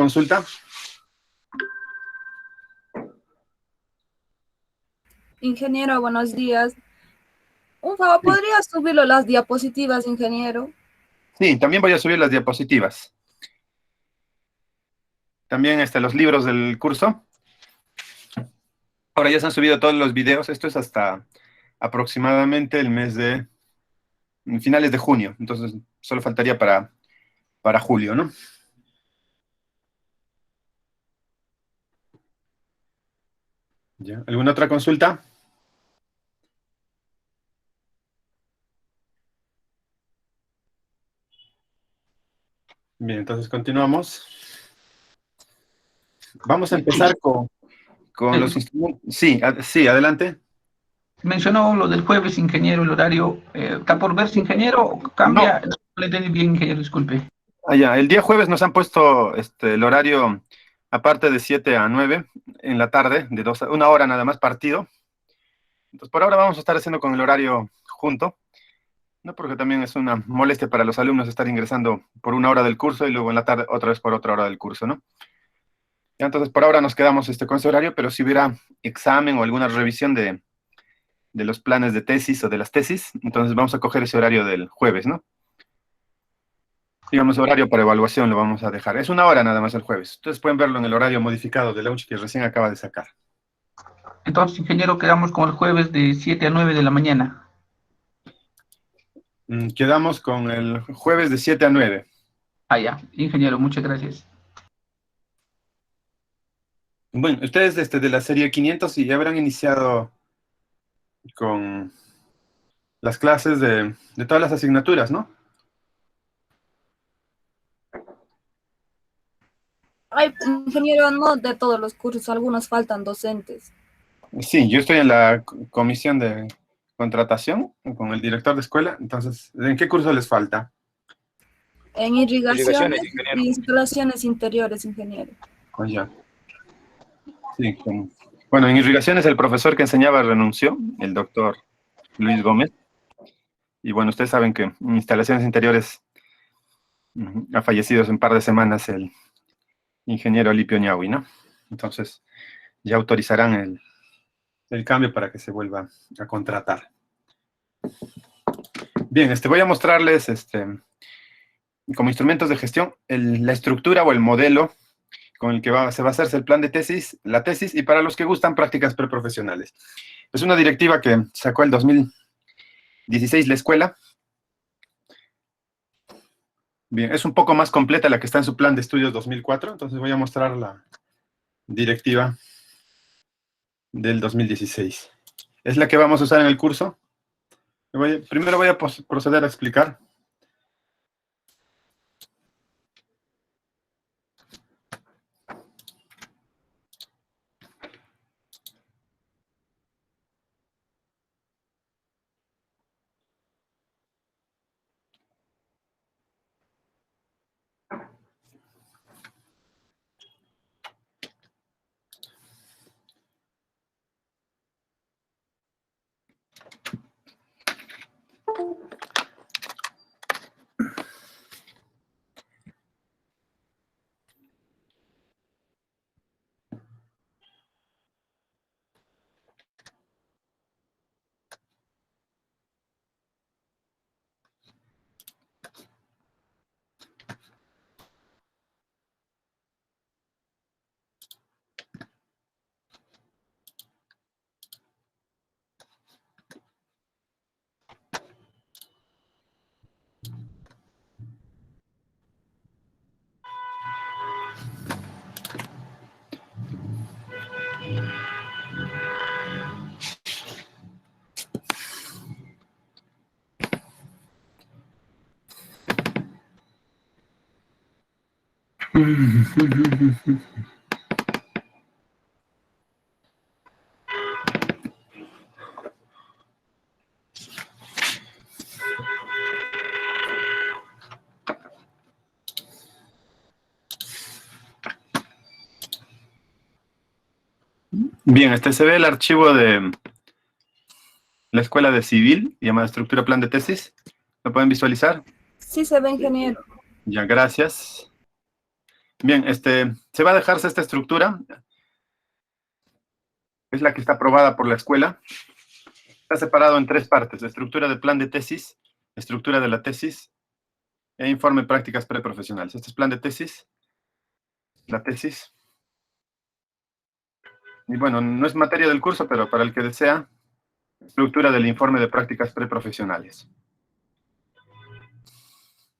consulta? Ingeniero, buenos días. Un favor, Sí, ¿podría subirlo las diapositivas, ingeniero? sí, también voy a subir las diapositivas. También los libros del curso. Ahora ya se han subido todos los videos. Esto es hasta aproximadamente el mes de finales de junio. Entonces, solo faltaría para julio, ¿no? ¿Ya? ¿Alguna otra consulta? Bien, entonces continuamos. Vamos a Sí, empezar con eh, los instrumentos. Sí, sí, adelante. mencionó lo del jueves, ingeniero, el horario. ¿Está por verse, ingeniero? ¿O No, cambia? No le entendí bien, ingeniero, disculpe. allá. El día jueves nos han puesto el horario, aparte de 7 a 9 en la tarde, de 1 hora nada más partido. Entonces, por ahora vamos a estar haciendo con el horario junto, ¿no? Porque también es una molestia para los alumnos estar ingresando por 1 hora del curso y luego en la tarde otra vez por otra hora del curso, ¿no? Ya, entonces, por ahora nos quedamos con ese horario, pero si hubiera examen o alguna revisión de los planes de tesis o de las tesis, entonces vamos a coger ese horario del jueves, ¿no? Digamos, horario para evaluación lo vamos a dejar. Es 1 hora nada más el jueves. Ustedes pueden verlo en el horario modificado de Launch que recién acaba de sacar. Entonces, ingeniero, quedamos con el jueves de 7 a 9 de la mañana. Quedamos con el jueves de 7 a 9. Ah, ya. Ingeniero, muchas gracias. Bueno, ustedes de la serie 500 y ya habrán iniciado con las clases de todas las asignaturas, ¿no? Ay, ingeniero, no de todos los cursos, algunos faltan docentes. Sí, yo estoy en la comisión de contratación con el director de escuela. Entonces, ¿en qué curso les falta? En irrigaciones Irrigaciones, ingeniero. y instalaciones interiores, ingeniero. Oh, ya. Sí, bueno, en irrigaciones el profesor que enseñaba renunció, el doctor Luis Gómez. Y bueno, ustedes saben que en instalaciones interiores ha fallecido hace un par de semanas el ingeniero Alipio Ñahui, ¿no? Entonces, ya autorizarán el cambio para que se vuelva a contratar. Bien, voy a mostrarles como instrumentos de gestión la estructura o el modelo con el que se va a hacerse el plan de tesis, la tesis, y para los que gustan, prácticas preprofesionales. Es una directiva que sacó el 2016 la escuela. Bien, es un poco más completa la que está en su plan de estudios 2004, entonces voy a mostrar la directiva del 2016. Es la que vamos a usar en el curso. Primero voy a proceder a explicar. Bien, se ve el archivo de la Escuela de Civil, llamada Estructura Plan de Tesis. ¿Lo pueden visualizar? Sí se ve, ingeniero. Ya, gracias. Bien, se va a dejarse esta estructura. Es la que está aprobada por la escuela. Está separado en 3 partes: estructura de plan de tesis, estructura de la tesis e informe de prácticas preprofesionales. Este es plan de tesis, la tesis. Y bueno, no es materia del curso, pero para el que desea, estructura del informe de prácticas preprofesionales.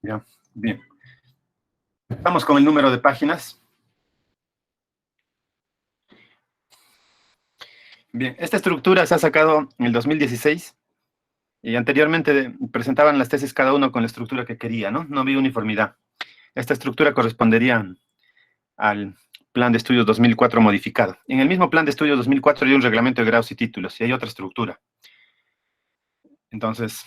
Ya, bien. Vamos con el número de páginas. Bien, esta estructura se ha sacado en el 2016 y anteriormente presentaban las tesis cada uno con la estructura que quería, ¿no? No había uniformidad. Esta estructura correspondería al plan de estudios 2004 modificado. En el mismo plan de estudios 2004 hay un reglamento de grados y títulos y hay otra estructura. Entonces,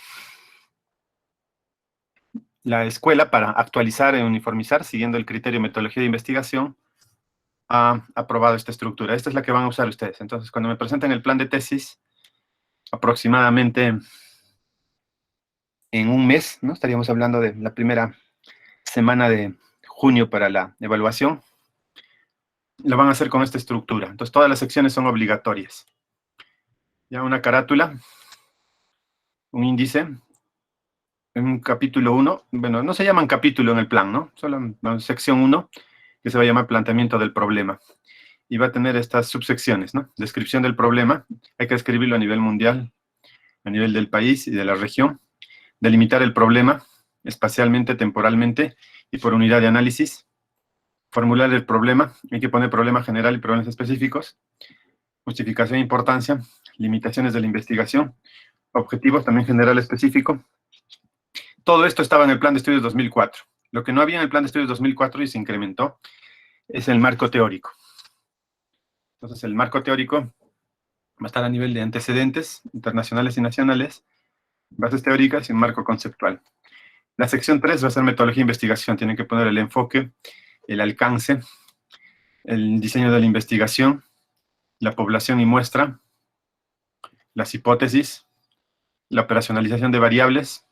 la escuela, para actualizar e uniformizar, siguiendo el criterio de metodología de investigación, ha aprobado esta estructura. Esta es la que van a usar ustedes. Entonces, cuando me presenten el plan de tesis, aproximadamente en un mes, ¿no? Estaríamos hablando de la primera semana de junio para la evaluación. Lo van a hacer con esta estructura. Entonces, todas las secciones son obligatorias. Ya una carátula, un índice, un capítulo 1. Bueno, no se llaman capítulo en el plan, ¿no? Solo sección 1, que se va a llamar planteamiento del problema. Y va a tener estas subsecciones, ¿no? Descripción del problema. Hay que escribirlo a nivel mundial, a nivel del país y de la región. Delimitar el problema espacialmente, temporalmente y por unidad de análisis. Formular el problema. Hay que poner problema general y problemas específicos. Justificación e importancia. Limitaciones de la investigación. Objetivos también general específico. Todo esto estaba en el plan de estudios 2004. Lo que no había en el plan de estudios 2004 y se incrementó es el marco teórico. Entonces, el marco teórico va a estar a nivel de antecedentes internacionales y nacionales, bases teóricas y un marco conceptual. La sección 3 va a ser metodología e investigación. Tienen que poner el enfoque, el alcance, el diseño de la investigación, la población y muestra, las hipótesis, la operacionalización de variables,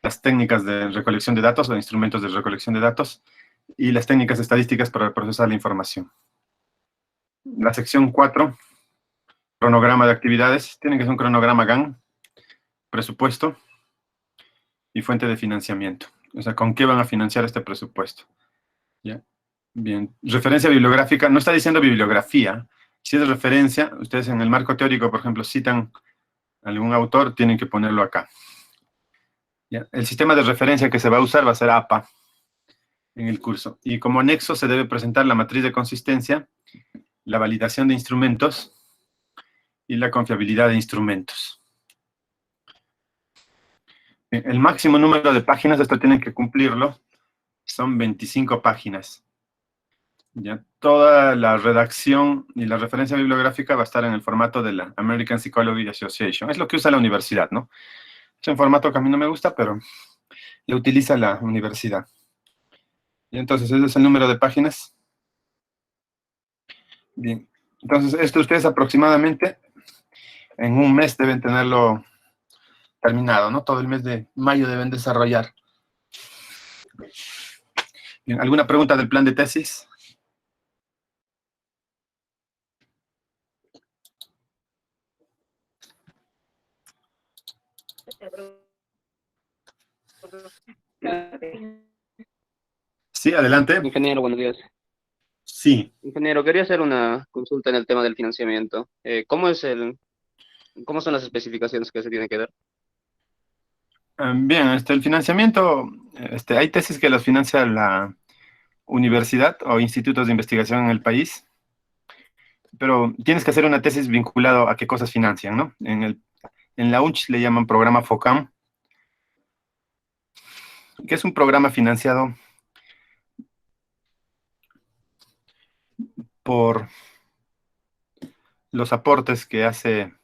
las técnicas de recolección de datos o instrumentos de recolección de datos y las técnicas estadísticas para procesar la información. La sección 4, cronograma de actividades. Tiene que ser un cronograma GAN, presupuesto y fuente de financiamiento. O sea, ¿con qué van a financiar este presupuesto? ¿Ya? Bien. Referencia bibliográfica. No está diciendo bibliografía. Si es referencia, ustedes en el marco teórico, por ejemplo, citan algún autor, tienen que ponerlo acá. ¿Ya? El sistema de referencia que se va a usar va a ser APA en el curso. Y como anexo se debe presentar la matriz de consistencia, la validación de instrumentos y la confiabilidad de instrumentos. Bien, el máximo número de páginas, esto tienen que cumplirlo, son 25 páginas. Ya, toda la redacción y la referencia bibliográfica va a estar en el formato de la American Psychology Association. Es lo que usa la universidad, ¿no? Es un formato que a mí no me gusta, pero lo utiliza la universidad. Y entonces, ese es el número de páginas. Bien, entonces, esto ustedes aproximadamente en un mes deben tenerlo terminado, ¿no? Todo el mes de mayo deben desarrollar. Bien, ¿alguna pregunta del plan de tesis? Sí, adelante. Ingeniero, buenos días. Sí. Ingeniero, quería hacer una consulta en el tema del financiamiento. ¿Cómo son las especificaciones que se tienen que dar? Bien, el financiamiento, hay tesis que las financia la universidad o institutos de investigación en el país, pero tienes que hacer una tesis vinculado a qué cosas financian, ¿no? En la UNCH le llaman programa FOCAM, que es un programa financiado por los aportes que hace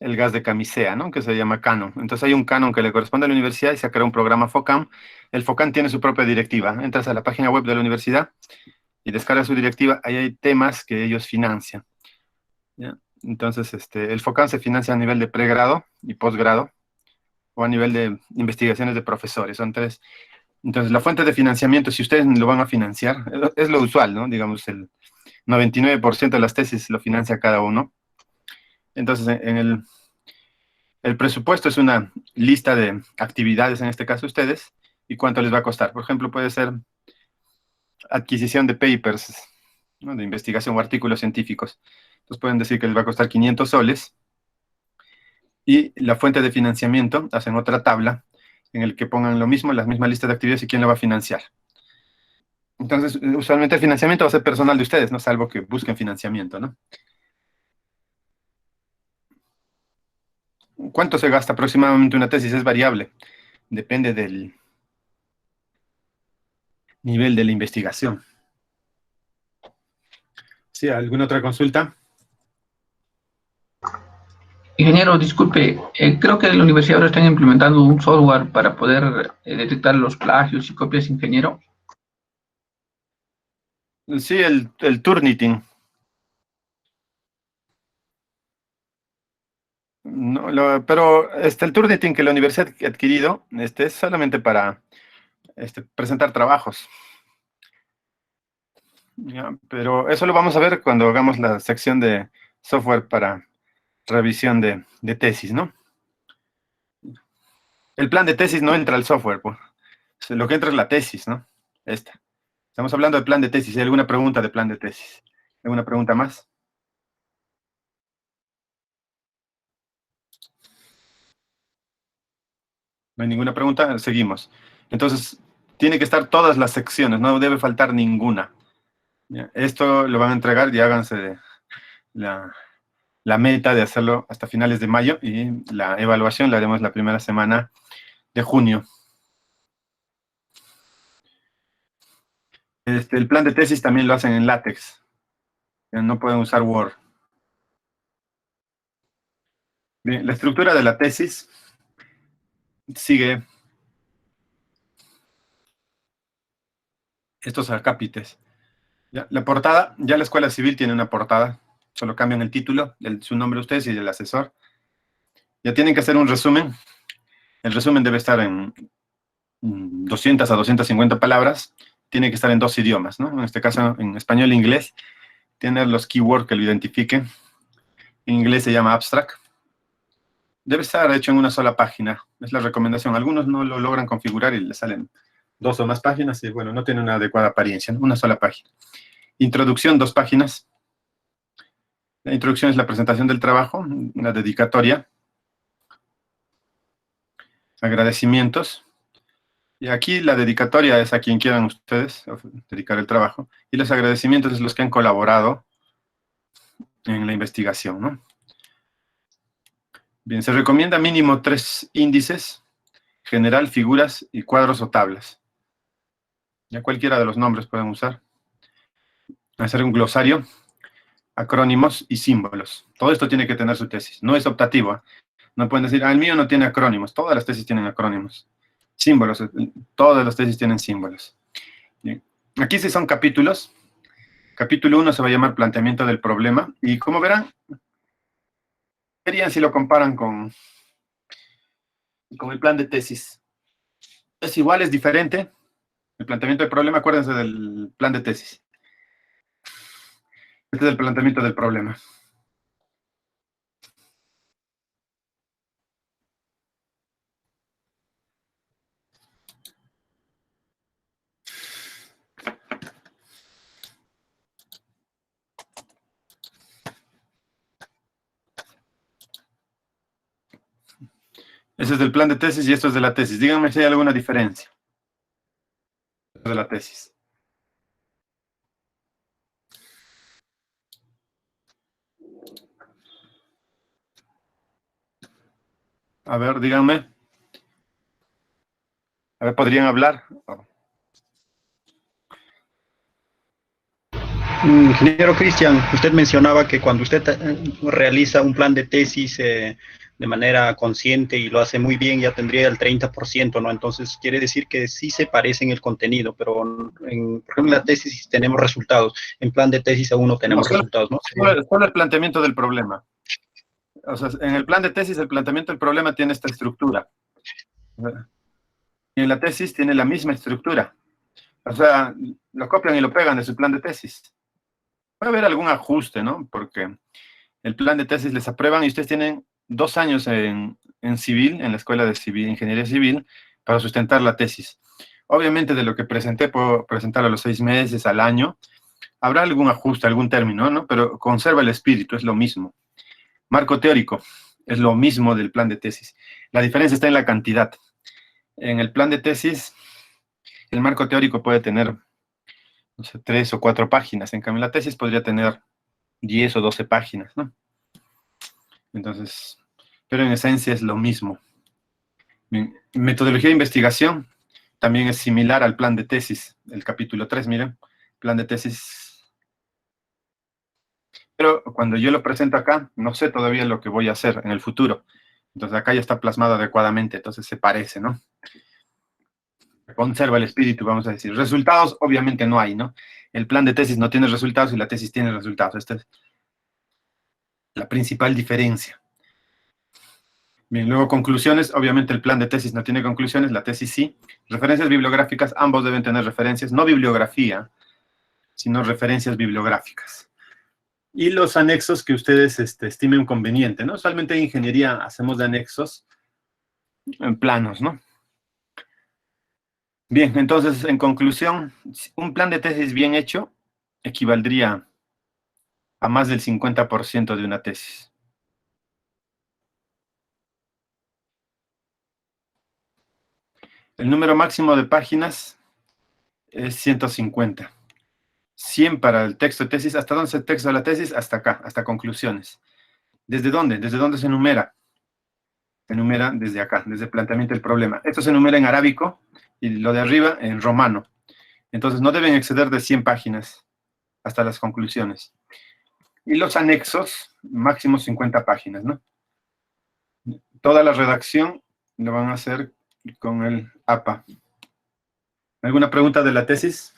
el gas de camisea, ¿no? Que se llama canon. Entonces hay un canon que le corresponde a la universidad y se crea un programa FOCAM. El FOCAM tiene su propia directiva. Entras a la página web de la universidad y descargas su directiva. Ahí hay temas que ellos financian, ¿ya? Entonces, el FOCAM se financia a nivel de pregrado y posgrado o a nivel de investigaciones de profesores. Son 3 Entonces, la fuente de financiamiento, si ustedes lo van a financiar, es lo usual, ¿no? Digamos, el 99% de las tesis lo financia cada uno. Entonces, el presupuesto es una lista de actividades, en este caso ustedes, y cuánto les va a costar. Por ejemplo, puede ser adquisición de papers, ¿no? De investigación o artículos científicos. Entonces pueden decir que les va a costar 500 soles. Y la fuente de financiamiento, hacen otra tabla en el que pongan lo mismo, la misma lista de actividades y quién lo va a financiar. Entonces, usualmente el financiamiento va a ser personal de ustedes, ¿no? Salvo que busquen financiamiento, ¿no? ¿Cuánto se gasta aproximadamente una tesis? Es variable. Depende del nivel de la investigación. ¿Sí? ¿Alguna otra consulta? Ingeniero, disculpe, creo que en la universidad ahora están implementando un software para poder detectar los plagios y copias, ingeniero. Sí, el Turnitin. No, pero el Turnitin que la universidad ha adquirido es solamente para presentar trabajos. Ya, pero eso lo vamos a ver cuando hagamos la sección de software para revisión de tesis, ¿no? El plan de tesis no entra al software, pues. Lo que entra es la tesis, ¿no? Esta. Estamos hablando de plan de tesis. ¿Hay alguna pregunta de plan de tesis? ¿Alguna pregunta más? No hay ninguna pregunta, seguimos. Entonces, tiene que estar todas las secciones, no debe faltar ninguna. ¿Ya? Esto lo van a entregar y háganse la meta de hacerlo hasta finales de mayo y la evaluación la haremos la primera semana de junio. El plan de tesis también lo hacen en LaTeX. No pueden usar Word. Bien, la estructura de la tesis sigue estos acápites. ¿Ya? La portada, ya la Escuela Civil tiene una portada, solo cambian el título, su nombre de ustedes y del asesor. Ya tienen que hacer un resumen. El resumen debe estar en 200 a 250 palabras. Tiene que estar en 2 idiomas, ¿no? En este caso, en español e inglés. Tiene los keywords que lo identifiquen. En inglés se llama abstract. Debe estar hecho en una sola página. Es la recomendación. Algunos no lo logran configurar y le salen 2 o más páginas y, bueno, no tiene una adecuada apariencia, ¿no? Una sola página. Introducción, 2 páginas. La introducción es la presentación del trabajo, una dedicatoria. Agradecimientos. Y aquí la dedicatoria es a quien quieran ustedes dedicar el trabajo. Y los agradecimientos es los que han colaborado en la investigación, ¿no? Bien, se recomienda mínimo 3 índices: general, figuras y cuadros o tablas. Ya cualquiera de los nombres pueden usar. Hacer un glosario, acrónimos y símbolos. Todo esto tiene que tener su tesis. No es optativo, ¿eh? No pueden decir, el mío no tiene acrónimos. Todas las tesis tienen acrónimos. Símbolos, todas las tesis tienen símbolos. Bien. Aquí sí son capítulos. Capítulo 1 se va a llamar planteamiento del problema. Y como verán, verían si lo comparan con el plan de tesis. Es igual, es diferente. El planteamiento del problema, acuérdense del plan de tesis. Este es el planteamiento del problema. Ese es del plan de tesis y esto es de la tesis. Díganme si hay alguna diferencia de la tesis. A ver, díganme. A ver, ¿podrían hablar? Ingeniero Cristian, usted mencionaba que cuando usted realiza un plan de tesis de manera consciente y lo hace muy bien, ya tendría el 30%, ¿no? Entonces, quiere decir que sí se parece en el contenido, pero por ejemplo, en la tesis tenemos resultados. En plan de tesis aún no tenemos resultados, ¿no? Solo el planteamiento del problema. O sea, en el plan de tesis, el planteamiento del problema tiene esta estructura. Y en la tesis tiene la misma estructura. O sea, lo copian y lo pegan de su plan de tesis. Puede haber algún ajuste, ¿no? Porque el plan de tesis les aprueban y ustedes tienen 2 años en civil, en la escuela de civil, ingeniería civil, para sustentar la tesis. Obviamente de lo que presenté, puedo presentarlo a los 6 meses, al año. Habrá algún ajuste, algún término, ¿no? Pero conserva el espíritu, es lo mismo. Marco teórico, es lo mismo del plan de tesis. La diferencia está en la cantidad. En el plan de tesis, el marco teórico puede tener, no sé, 3 o 4 páginas. En cambio, la tesis podría tener 10 o 12 páginas, ¿no? Entonces, pero en esencia es lo mismo. Bien, metodología de investigación también es similar al plan de tesis, el capítulo 3, miren, plan de tesis. Pero cuando yo lo presento acá, no sé todavía lo que voy a hacer en el futuro. Entonces acá ya está plasmado adecuadamente, entonces se parece, ¿no? Conserva el espíritu, vamos a decir. Resultados, obviamente no hay, ¿no? El plan de tesis no tiene resultados y la tesis tiene resultados. Esta es la principal diferencia. Bien, luego conclusiones. Obviamente el plan de tesis no tiene conclusiones, la tesis sí. Referencias bibliográficas, ambos deben tener referencias, no bibliografía, sino referencias bibliográficas. Y los anexos que ustedes estimen conveniente, ¿no? Usualmente en ingeniería hacemos de anexos en planos, ¿no? Bien, entonces, en conclusión, un plan de tesis bien hecho equivaldría a más del 50% de una tesis. El número máximo de páginas es 150. 100 para el texto de tesis. ¿Hasta dónde es el texto de la tesis? Hasta acá, hasta conclusiones. ¿Desde dónde? ¿Desde dónde se enumera? Se enumera desde acá, desde el planteamiento del problema. Esto se enumera en arábico y lo de arriba en romano. Entonces no deben exceder de 100 páginas hasta las conclusiones. Y los anexos, máximo 50 páginas, ¿no? Toda la redacción lo van a hacer con el APA. ¿Alguna pregunta de la tesis?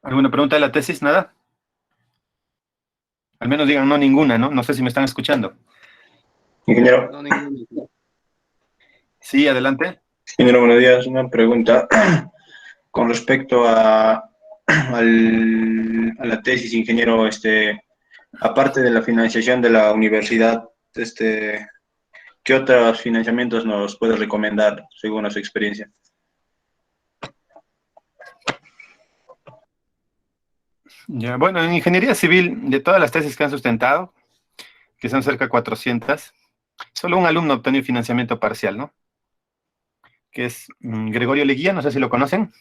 ¿Alguna pregunta de la tesis? ¿Nada? Al menos digan no ninguna, ¿no? No sé si me están escuchando. Ingeniero, No, ninguno. Sí, adelante. ingeniero, buenos días. Una pregunta con respecto a la tesis, ingeniero, aparte de la financiación de la universidad, ¿qué otros financiamientos nos puede recomendar según su experiencia? Ya, bueno, en ingeniería civil, de todas las tesis que han sustentado, que son cerca de 400, solo un alumno obtiene financiamiento parcial, ¿no? Que es Gregorio Leguía, no sé si lo conocen.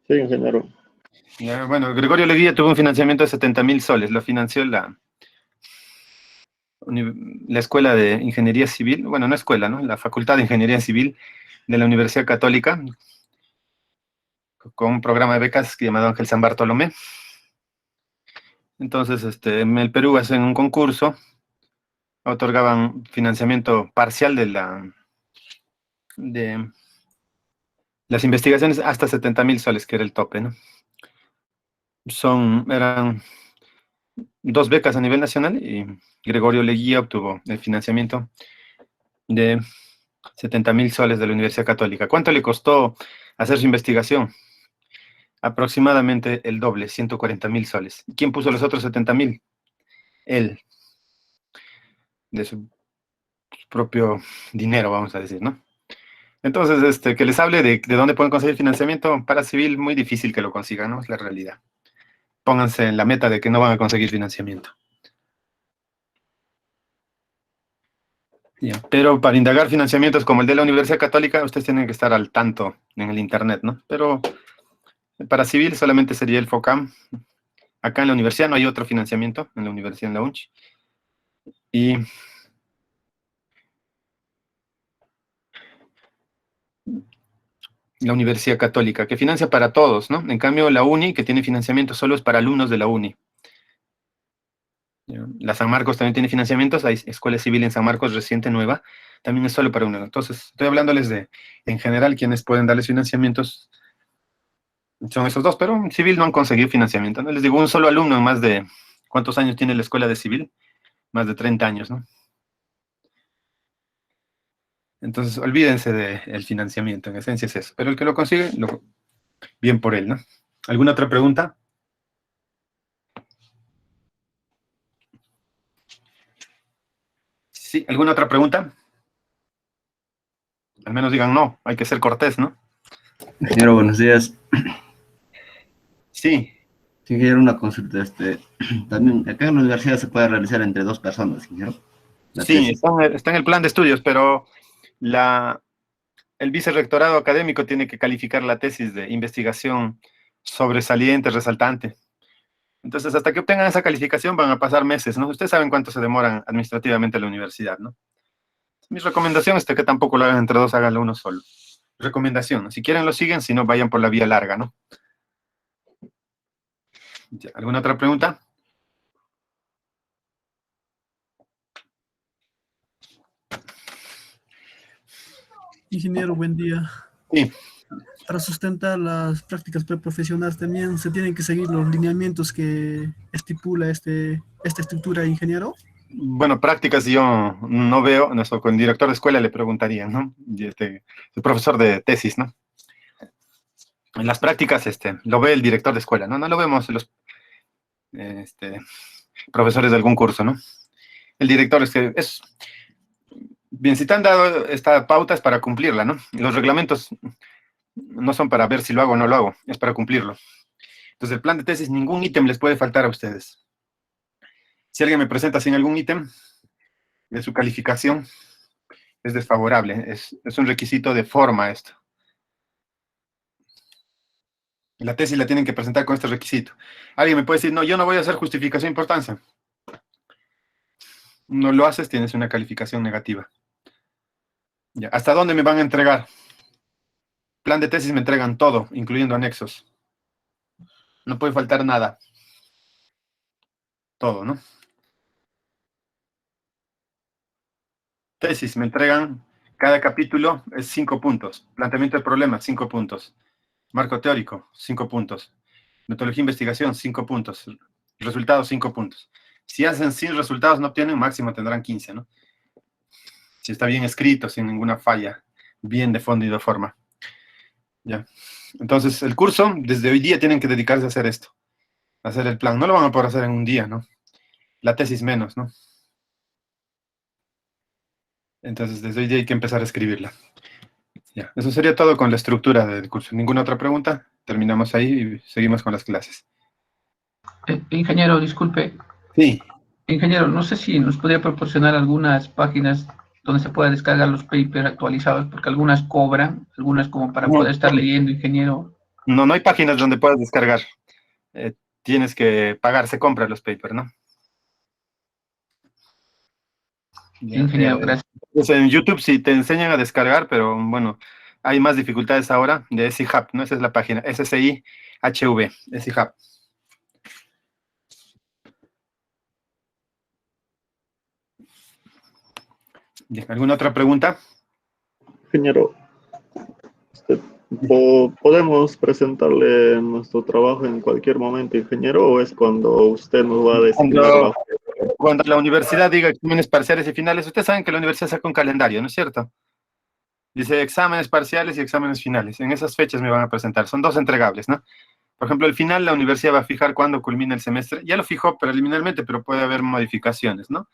Sí, ingeniero. Ya, bueno, Gregorio Leguía tuvo un financiamiento de 70.000 soles, lo financió la Escuela de Ingeniería Civil, bueno, no escuela, ¿no? La Facultad de Ingeniería Civil de la Universidad Católica, con un programa de becas llamado Ángel San Bartolomé. Entonces, en el Perú hacen un concurso, otorgaban financiamiento parcial de las investigaciones hasta 70.000 soles, que era el tope, ¿no? Eran 2 becas a nivel nacional y Gregorio Leguía obtuvo el financiamiento de 70.000 soles de la Universidad Católica. ¿Cuánto le costó hacer su investigación? Aproximadamente el doble, 140.000 soles. ¿Quién puso los otros 70.000? Él, de su propio dinero, vamos a decir, ¿no? Entonces, que les hable de dónde pueden conseguir financiamiento para civil, muy difícil que lo consigan, ¿no? Es la realidad. Pónganse en la meta de que no van a conseguir financiamiento. Ya, pero para indagar financiamientos como el de la Universidad Católica, ustedes tienen que estar al tanto en el Internet, ¿no? Pero para civil solamente sería el FOCAM. Acá en la universidad no hay otro financiamiento, en la universidad, en la UNCH. Y la Universidad Católica, que financia para todos, ¿no? En cambio, la UNI, que tiene financiamiento solo es para alumnos de la UNI. La San Marcos también tiene financiamientos, hay escuela civil en San Marcos reciente, nueva, también es solo para uno. Entonces, estoy hablándoles de, en general, quienes pueden darles financiamientos son esos dos, pero en civil no han conseguido financiamiento, ¿no? Les digo, un solo alumno en más de, ¿cuántos años tiene la escuela de civil? Más de 30 años, ¿no? Entonces, olvídense del financiamiento, en esencia es eso. Pero el que lo consigue, bien por él, ¿no? ¿Alguna otra pregunta? Sí, ¿alguna otra pregunta? Al menos digan no, hay que ser cortés, ¿no? Ingeniero, buenos días. Sí, Sí, quiero una consulta. También acá en la universidad se puede realizar entre dos personas, ingeniero. La sí, tesis. está en el plan de estudios, pero el vicerrectorado académico tiene que calificar la tesis de investigación sobresaliente, resaltante. Entonces, hasta que obtengan esa calificación van a pasar meses, ¿no? Ustedes saben cuánto se demoran administrativamente en la universidad, ¿no? Mi recomendación es que tampoco lo hagan entre dos, háganlo uno solo. Recomendación, ¿no? Si quieren lo siguen, si no, vayan por la vía larga, ¿no? ¿Alguna otra pregunta? Ingeniero, buen día. Sí. Para sustentar las prácticas preprofesionales también se tienen que seguir los lineamientos que estipula esta estructura, ingeniero. Bueno, prácticas yo no veo, con el director de escuela le preguntaría, ¿no? Y el profesor de tesis, ¿no? En las prácticas, lo ve el director de escuela, ¿no? No lo vemos los profesores de algún curso, ¿no? El director es bien, si te han dado esta pauta es para cumplirla, ¿no? Los reglamentos no son para ver si lo hago o no lo hago, es para cumplirlo. Entonces, el plan de tesis, ningún ítem les puede faltar a ustedes. Si alguien me presenta sin algún ítem de su calificación, es desfavorable, es un requisito de forma esto. La tesis la tienen que presentar con este requisito. Alguien me puede decir, no, yo no voy a hacer justificación de importancia. No lo haces, tienes una calificación negativa. Ya. ¿Hasta dónde me van a entregar? Plan de tesis me entregan todo, incluyendo anexos. No puede faltar nada. Todo, ¿no? Tesis me entregan, cada capítulo es 5 puntos. Planteamiento de problemas, 5 puntos. Marco teórico, 5 puntos. Metodología de investigación, 5 puntos. Resultados, 5 puntos. Si hacen sin resultados, no obtienen, máximo tendrán 15, ¿no? Si está bien escrito, sin ninguna falla, bien de fondo y de forma. ¿Ya? Entonces, el curso, desde hoy día tienen que dedicarse a hacer esto, a hacer el plan. No lo van a poder hacer en un día, ¿no? La tesis menos, ¿no? Entonces, desde hoy día hay que empezar a escribirla. Ya, eso sería todo con la estructura del curso. ¿Ninguna otra pregunta? Terminamos ahí y seguimos con las clases. Ingeniero, disculpe. Sí. Ingeniero, no sé si nos podría proporcionar algunas páginas donde se pueda descargar los papers actualizados, porque algunas cobran, algunas como para poder estar leyendo, ingeniero. No hay páginas donde puedas descargar. Tienes que pagar, se compran los papers, ¿no? Ingeniero, gracias. Pues en YouTube sí te enseñan a descargar, pero bueno, hay más dificultades ahora de SciHub, ¿no? Esa es la página, SCIHV, SciHub. ¿Alguna otra pregunta? Ingeniero, ¿podemos presentarle nuestro trabajo en cualquier momento, ingeniero, o es cuando usted nos va a designar cuando la universidad diga exámenes parciales y finales? Ustedes saben que la universidad saca un calendario, ¿no es cierto? Dice exámenes parciales y exámenes finales. En esas fechas me van a presentar. Son 2 entregables, ¿no? Por ejemplo, el final la universidad va a fijar cuándo culmina el semestre. Ya lo fijó preliminarmente, pero puede haber modificaciones, ¿no?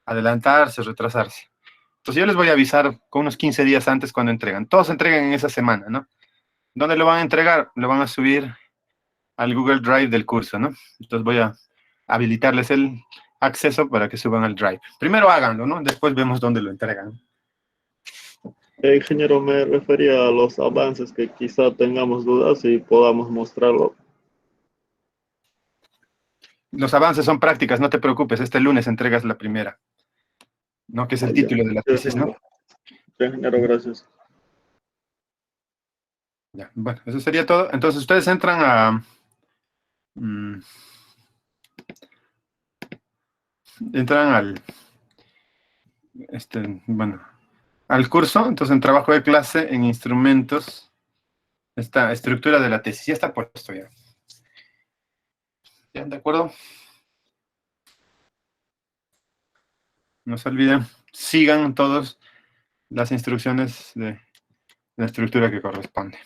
Adelantarse, retrasarse. Entonces yo les voy a avisar con unos 15 días antes cuando entregan. Todos entregan en esa semana, ¿no? ¿Dónde lo van a entregar? Lo van a subir al Google Drive del curso, ¿no? Entonces voy a habilitarles el acceso para que suban al Drive. Primero háganlo, ¿no? Después vemos dónde lo entregan. Ingeniero, me refería a los avances que quizá tengamos dudas y podamos mostrarlo. Los avances son prácticas, no te preocupes. Este lunes entregas la primera, ¿no? Que es el título de la tesis, ¿no? Sí, ingeniero, gracias. Ya, bueno, eso sería todo. Entonces ustedes entran a... entran al curso, entonces en trabajo de clase, en instrumentos, esta estructura de la tesis, ya está puesto ya. ¿Ya, de acuerdo? No se olviden, sigan todos las instrucciones de la estructura que corresponde.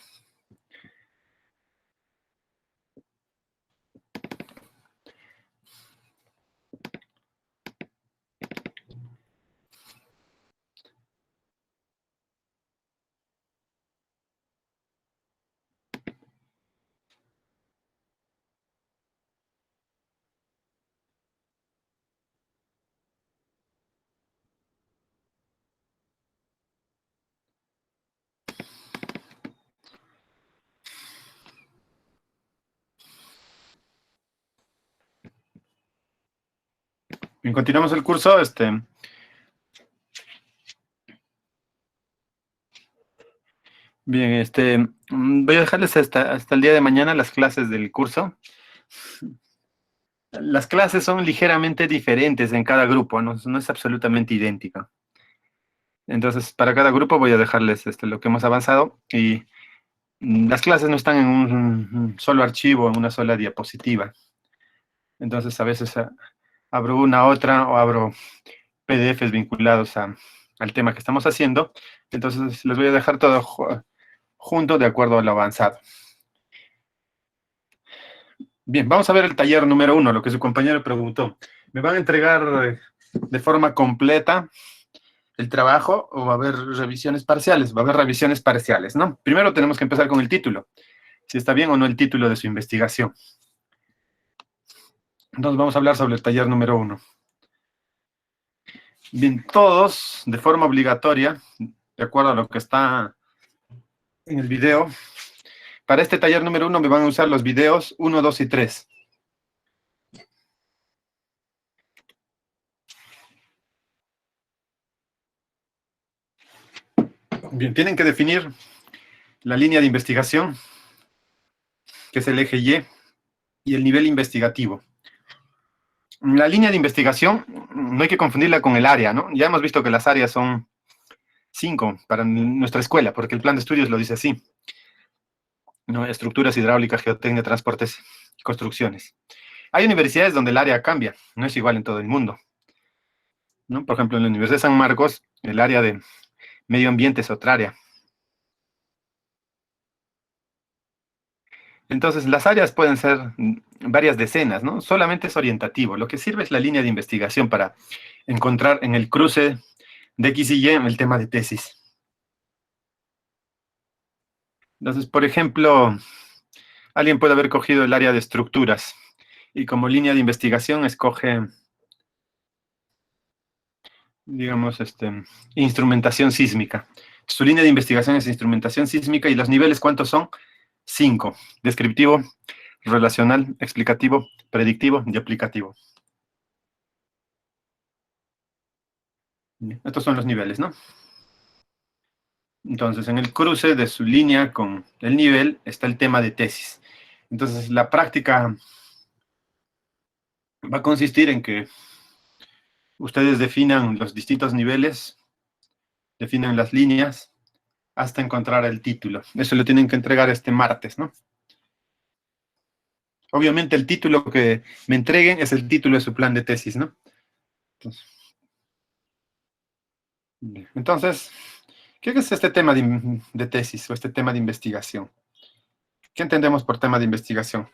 Bien, continuamos el curso. Bien, voy a dejarles hasta el día de mañana las clases del curso. Las clases son ligeramente diferentes en cada grupo, no es absolutamente idéntica. Entonces, para cada grupo voy a dejarles lo que hemos avanzado y las clases no están en un solo archivo, en una sola diapositiva. Entonces, a veces abro una, otra, o abro PDFs vinculados al tema que estamos haciendo. Entonces, les voy a dejar todo junto de acuerdo a lo avanzado. Bien, vamos a ver el taller número 1, lo que su compañero preguntó. ¿Me van a entregar de forma completa el trabajo o va a haber revisiones parciales? Va a haber revisiones parciales, ¿no? Primero tenemos que empezar con el título. Si está bien o no el título de su investigación. Entonces vamos a hablar sobre el taller número 1. Bien, todos, de forma obligatoria, de acuerdo a lo que está en el video, para este taller número 1 me van a usar los videos 1, 2 y 3. Bien, tienen que definir la línea de investigación, que es el eje y el nivel investigativo. La línea de investigación no hay que confundirla con el área, ¿no? Ya hemos visto que las áreas son 5 para nuestra escuela, porque el plan de estudios lo dice así, ¿no? Estructuras hidráulicas, geotecnia, transportes y construcciones. Hay universidades donde el área cambia, no es igual en todo el mundo, ¿no? Por ejemplo, en la Universidad de San Marcos, el área de medio ambiente es otra área. Entonces, las áreas pueden ser varias decenas, ¿no? Solamente es orientativo. Lo que sirve es la línea de investigación para encontrar en el cruce de X y Y el tema de tesis. Entonces, por ejemplo, alguien puede haber cogido el área de estructuras y como línea de investigación escoge, digamos, instrumentación sísmica. Su línea de investigación es instrumentación sísmica y los niveles, ¿cuántos son? 5. Descriptivo, relacional, explicativo, predictivo y aplicativo. Estos son los niveles, ¿no? Entonces, en el cruce de su línea con el nivel está el tema de tesis. Entonces, la práctica va a consistir en que ustedes definan los distintos niveles, definan las líneas, hasta encontrar el título. Eso lo tienen que entregar este martes, ¿no? Obviamente el título que me entreguen es el título de su plan de tesis, ¿no? Entonces, ¿qué es este tema de tesis o este tema de investigación? ¿Qué entendemos por tema de investigación?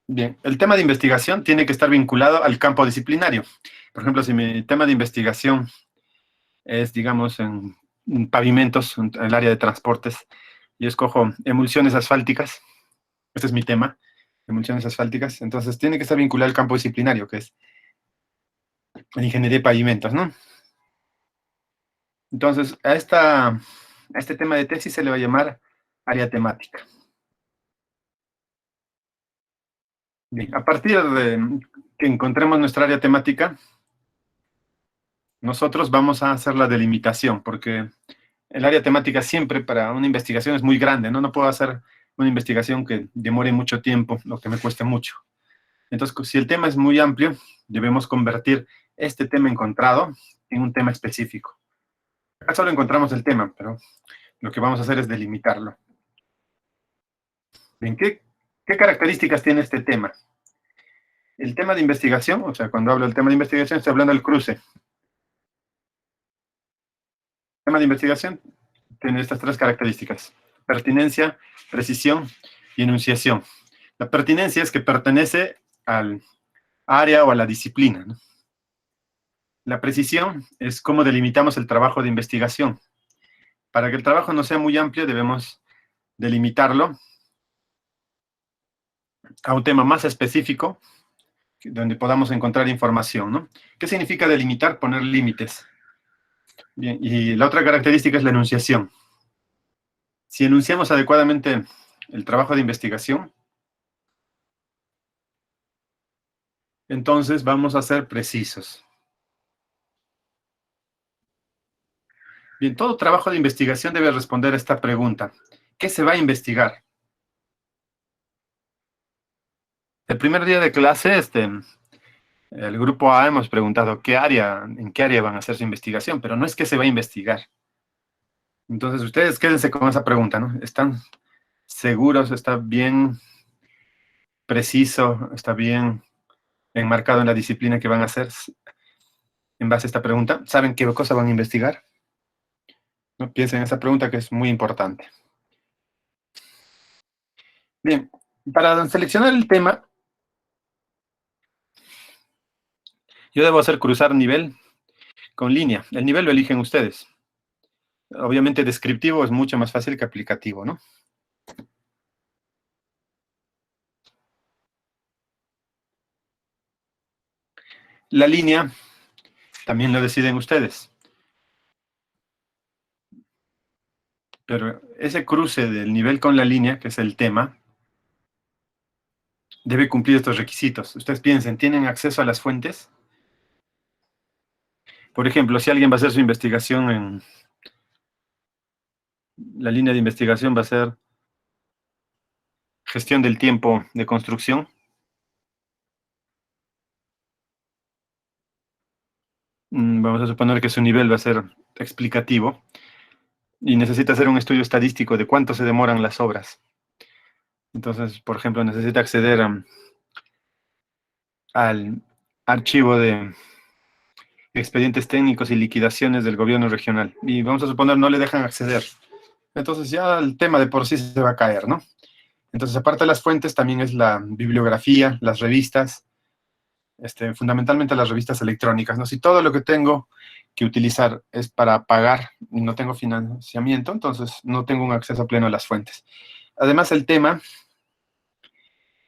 Bien, el tema de investigación tiene que estar vinculado al campo disciplinario. Por ejemplo, si mi tema de investigación es, digamos, en pavimentos, en el área de transportes, yo escojo emulsiones asfálticas, este es mi tema, emulsiones asfálticas, entonces tiene que estar vinculado al campo disciplinario, que es la ingeniería de pavimentos, ¿no? Entonces, a este tema de tesis se le va a llamar área temática. Bien, a partir de que encontremos nuestra área temática, nosotros vamos a hacer la delimitación, porque el área temática siempre para una investigación es muy grande, ¿no? No puedo hacer una investigación que demore mucho tiempo, lo que me cueste mucho. Entonces, si el tema es muy amplio, debemos convertir este tema encontrado en un tema específico. Acá solo encontramos el tema, pero lo que vamos a hacer es delimitarlo. Bien, ¿qué características tiene este tema? El tema de investigación, o sea, cuando hablo del tema de investigación, estoy hablando del cruce. El tema de investigación tiene estas tres características: pertinencia, precisión y enunciación. La pertinencia es que pertenece al área o a la disciplina, ¿no? La precisión es cómo delimitamos el trabajo de investigación. Para que el trabajo no sea muy amplio, debemos delimitarlo a un tema más específico, donde podamos encontrar información, ¿no? ¿Qué significa delimitar? Poner límites. Bien, y la otra característica es la enunciación. Si enunciamos adecuadamente el trabajo de investigación, entonces vamos a ser precisos. Bien, todo trabajo de investigación debe responder a esta pregunta: ¿qué se va a investigar? El primer día de clase, el grupo A hemos preguntado en qué área van a hacer su investigación, pero no es qué se va a investigar. Entonces, ustedes quédense con esa pregunta, ¿no? ¿Están seguros? ¿Está bien preciso? ¿Está bien enmarcado en la disciplina que van a hacer en base a esta pregunta? ¿Saben qué cosa van a investigar? ¿No? Piensen en esa pregunta, que es muy importante. Bien, para seleccionar el tema, yo debo hacer cruzar nivel con línea. El nivel lo eligen ustedes. Obviamente descriptivo es mucho más fácil que aplicativo, ¿no? La línea también lo deciden ustedes. Pero ese cruce del nivel con la línea, que es el tema, debe cumplir estos requisitos. Ustedes piensen, ¿tienen acceso a las fuentes? Por ejemplo, si alguien va a hacer su investigación la línea de investigación va a ser gestión del tiempo de construcción. Vamos a suponer que su nivel va a ser explicativo y necesita hacer un estudio estadístico de cuánto se demoran las obras. Entonces, por ejemplo, necesita acceder al archivo de expedientes técnicos y liquidaciones del gobierno regional. Y vamos a suponer no le dejan acceder. Entonces ya el tema de por sí se va a caer, ¿no? Entonces, aparte de las fuentes, también es la bibliografía, las revistas, fundamentalmente las revistas electrónicas, ¿no? Si todo lo que tengo que utilizar es para pagar y no tengo financiamiento, entonces no tengo un acceso pleno a las fuentes. Además, el tema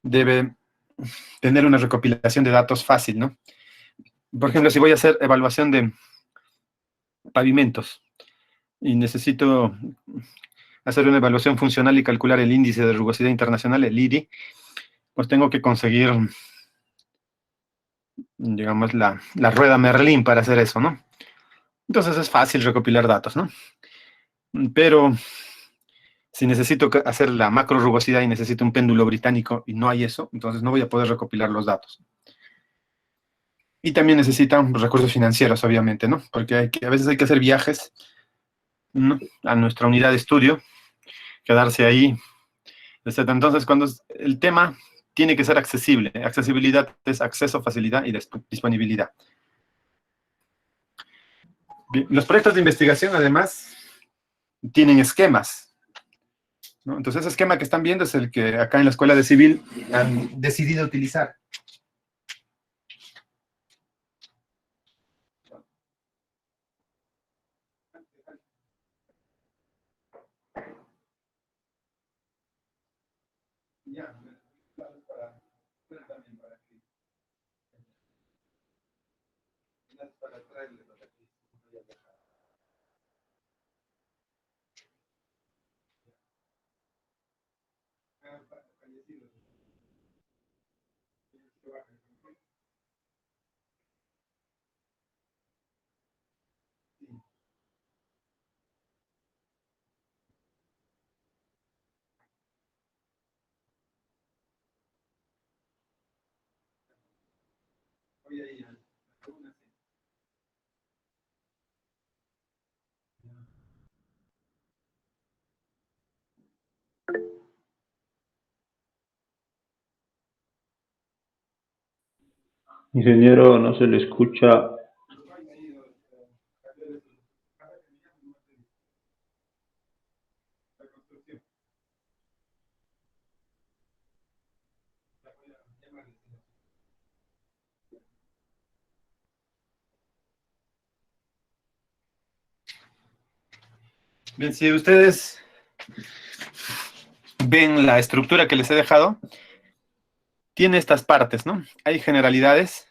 debe tener una recopilación de datos fácil, ¿no? Por ejemplo, si voy a hacer evaluación de pavimentos y necesito hacer una evaluación funcional y calcular el índice de rugosidad internacional, el IRI, pues tengo que conseguir, digamos, la rueda Merlin para hacer eso, ¿no? Entonces es fácil recopilar datos, ¿no? Pero si necesito hacer la macro rugosidad y necesito un péndulo británico y no hay eso, entonces no voy a poder recopilar los datos. Y también necesitan recursos financieros, obviamente, ¿no? Porque a veces hay que hacer viajes, ¿no?, a nuestra unidad de estudio, quedarse ahí, etc. Entonces, cuando el tema tiene que ser accesible. Accesibilidad es acceso, facilidad y disponibilidad. Bien, los proyectos de investigación, además, tienen esquemas, ¿no? Entonces, ese esquema que están viendo es el que acá en la Escuela de Civil han decidido utilizar. Ingeniero, no se le escucha. Bien, si ustedes ven la estructura que les he dejado, tiene estas partes, ¿no? Hay generalidades,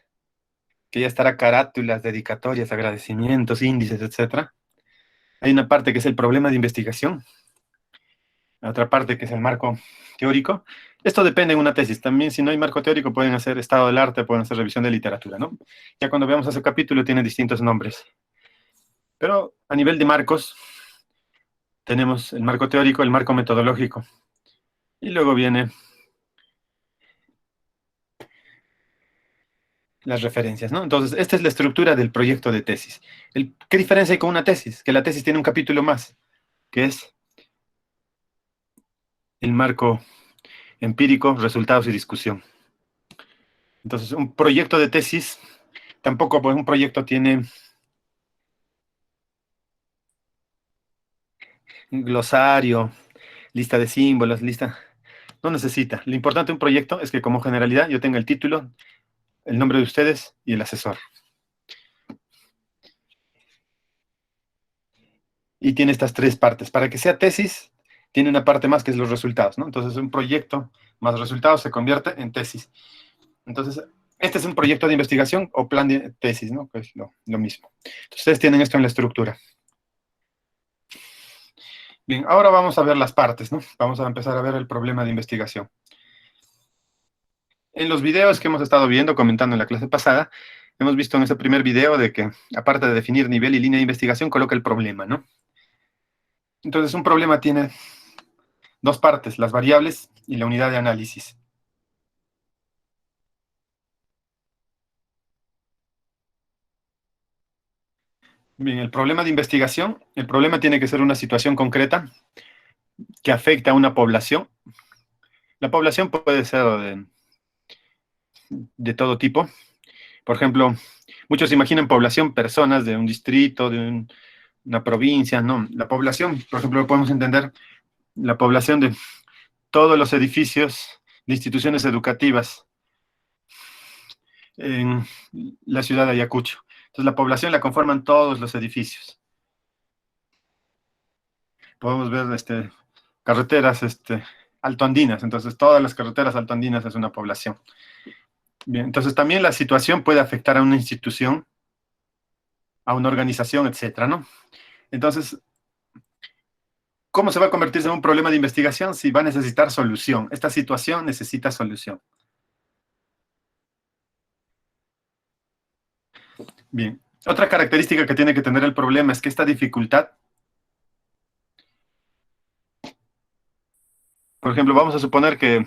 que ya estará carátulas, dedicatorias, agradecimientos, índices, etc. Hay una parte que es el problema de investigación, la otra parte que es el marco teórico. Esto depende de una tesis. También, si no hay marco teórico, pueden hacer estado del arte, pueden hacer revisión de literatura, ¿no? Ya cuando veamos ese capítulo, tiene distintos nombres. Pero a nivel de marcos, tenemos el marco teórico, el marco metodológico. Y luego viene las referencias, ¿no? Entonces, esta es la estructura del proyecto de tesis. ¿Qué diferencia hay con una tesis? Que la tesis tiene un capítulo más, que es el marco empírico, resultados y discusión. Entonces, un proyecto de tesis, tampoco pues, un proyecto tiene un glosario, lista de símbolos, lista... No necesita. Lo importante de un proyecto es que como generalidad yo tenga el título, el nombre de ustedes y el asesor. Y tiene estas tres partes. Para que sea tesis, tiene una parte más que es los resultados, ¿no? Entonces, un proyecto más resultados se convierte en tesis. Entonces, este es un proyecto de investigación o plan de tesis, ¿no? Que es lo mismo. Entonces, ustedes tienen esto en la estructura. Bien, ahora vamos a ver las partes, ¿no? Vamos a empezar a ver el problema de investigación. En los videos que hemos estado viendo, comentando en la clase pasada, hemos visto en ese primer video de que, aparte de definir nivel y línea de investigación, coloca el problema, ¿no? Entonces, un problema tiene dos partes, las variables y la unidad de análisis. Bien, el problema de investigación, el problema tiene que ser una situación concreta que afecta a una población. La población puede ser de todo tipo. Por ejemplo, muchos imaginan población, personas de un distrito, de una provincia, no. La población, por ejemplo, podemos entender la población de todos los edificios de instituciones educativas en la ciudad de Ayacucho. Entonces, la población la conforman todos los edificios. Podemos ver carreteras altoandinas, entonces todas las carreteras altoandinas es una población. Bien, entonces también la situación puede afectar a una institución, a una organización, etcétera, ¿no? Entonces, ¿cómo se va a convertirse en un problema de investigación? Si va a necesitar solución. Esta situación necesita solución. Bien, otra característica que tiene que tener el problema es que esta dificultad, por ejemplo, vamos a suponer que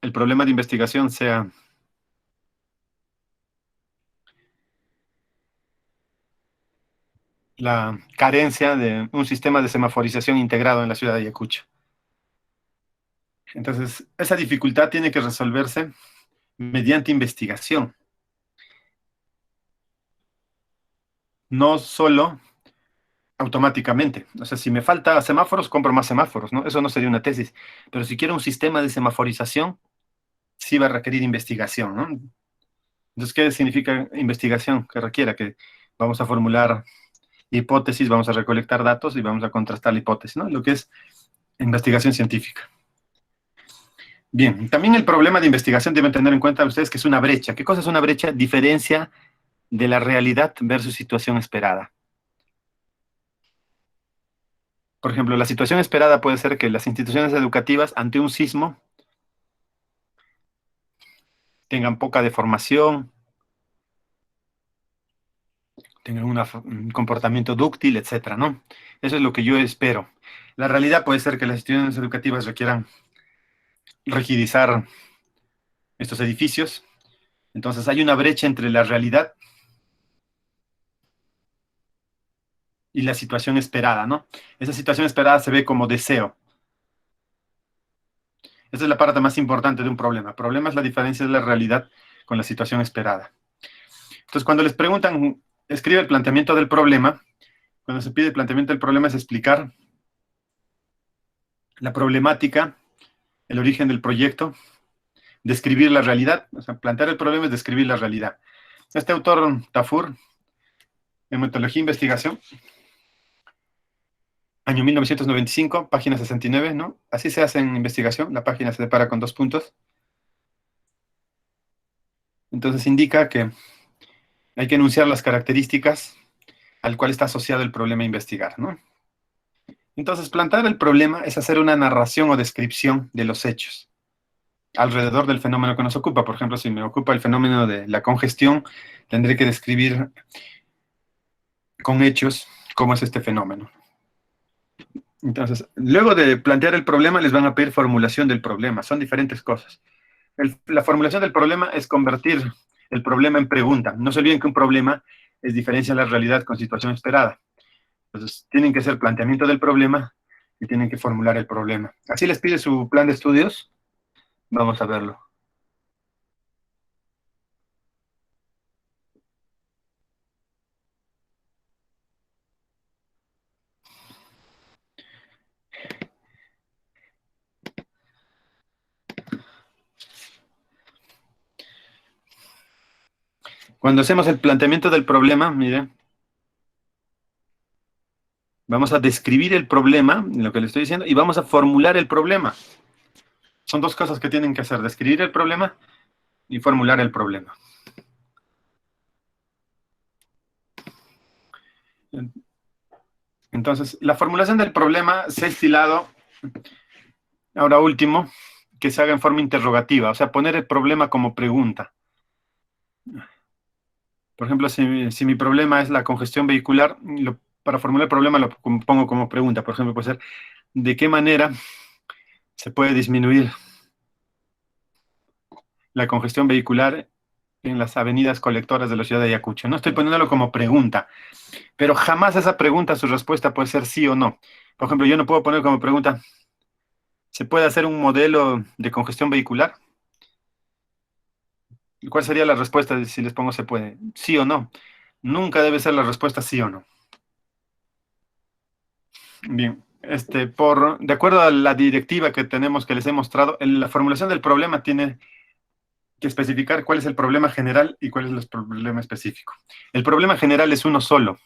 el problema de investigación sea la carencia de un sistema de semaforización integrado en la ciudad de Ayacucho. Entonces, esa dificultad tiene que resolverse mediante investigación. No solo automáticamente. O sea, si me falta semáforos, compro más semáforos, ¿no? Eso no sería una tesis. Pero si quiero un sistema de semaforización, sí va a requerir investigación, ¿no? Entonces, ¿qué significa investigación? Que requiera que vamos a formular hipótesis, vamos a recolectar datos y vamos a contrastar la hipótesis, ¿no? Lo que es investigación científica. Bien, también el problema de investigación deben tener en cuenta ustedes que es una brecha. ¿Qué cosa es una brecha? Diferencia de la realidad versus situación esperada. Por ejemplo, la situación esperada puede ser que las instituciones educativas ante un sismo tengan poca deformación, tengan un comportamiento dúctil, etcétera, ¿no? Eso es lo que yo espero. La realidad puede ser que las instituciones educativas requieran rigidizar estos edificios, Entonces hay una brecha entre la realidad y la situación esperada, ¿no? Esa situación esperada se ve como deseo. Esa es la parte más importante de un problema. El problema es la diferencia de la realidad con la situación esperada. Entonces, cuando les preguntan, escribe el planteamiento del problema, cuando se pide el planteamiento del problema es explicar la problemática, el origen del proyecto, describir la realidad. O sea, plantear el problema es describir la realidad. Este autor, Tafur, en Metodología e Investigación, año 1995, página 69, ¿no? Así se hace en investigación, la página se separa con 2 puntos. Entonces indica que hay que enunciar las características al cual está asociado el problema a investigar, ¿no? Entonces, plantear el problema es hacer una narración o descripción de los hechos alrededor del fenómeno que nos ocupa. Por ejemplo, si me ocupa el fenómeno de la congestión, tendré que describir con hechos cómo es este fenómeno. Entonces, luego de plantear el problema, les van a pedir formulación del problema. Son diferentes cosas. La formulación del problema es convertir el problema en pregunta. No se olviden que un problema es diferencia la realidad con situación esperada. Entonces, tienen que hacer planteamiento del problema y tienen que formular el problema. Así les pide su plan de estudios. Vamos a verlo. Cuando hacemos el planteamiento del problema, miren, vamos a describir el problema, lo que le estoy diciendo, y vamos a formular el problema. Son 2 cosas que tienen que hacer, describir el problema y formular el problema. Entonces, la formulación del problema se ha estilado, ahora último, que se haga en forma interrogativa, o sea, poner el problema como pregunta. Por ejemplo, si mi problema es la congestión vehicular, para formular el problema lo pongo como pregunta. Por ejemplo, puede ser, ¿de qué manera se puede disminuir la congestión vehicular en las avenidas colectoras de la ciudad de Ayacucho? No estoy poniéndolo como pregunta, pero jamás esa pregunta, su respuesta puede ser sí o no. Por ejemplo, yo no puedo poner como pregunta, ¿se puede hacer un modelo de congestión vehicular? ¿Cuál sería la respuesta si les pongo se puede? ¿Sí o no? Nunca debe ser la respuesta sí o no. Bien, de acuerdo a la directiva que tenemos, que les he mostrado, la formulación del problema tiene que especificar cuál es el problema general y cuál es el problema específico. El problema general es uno solo,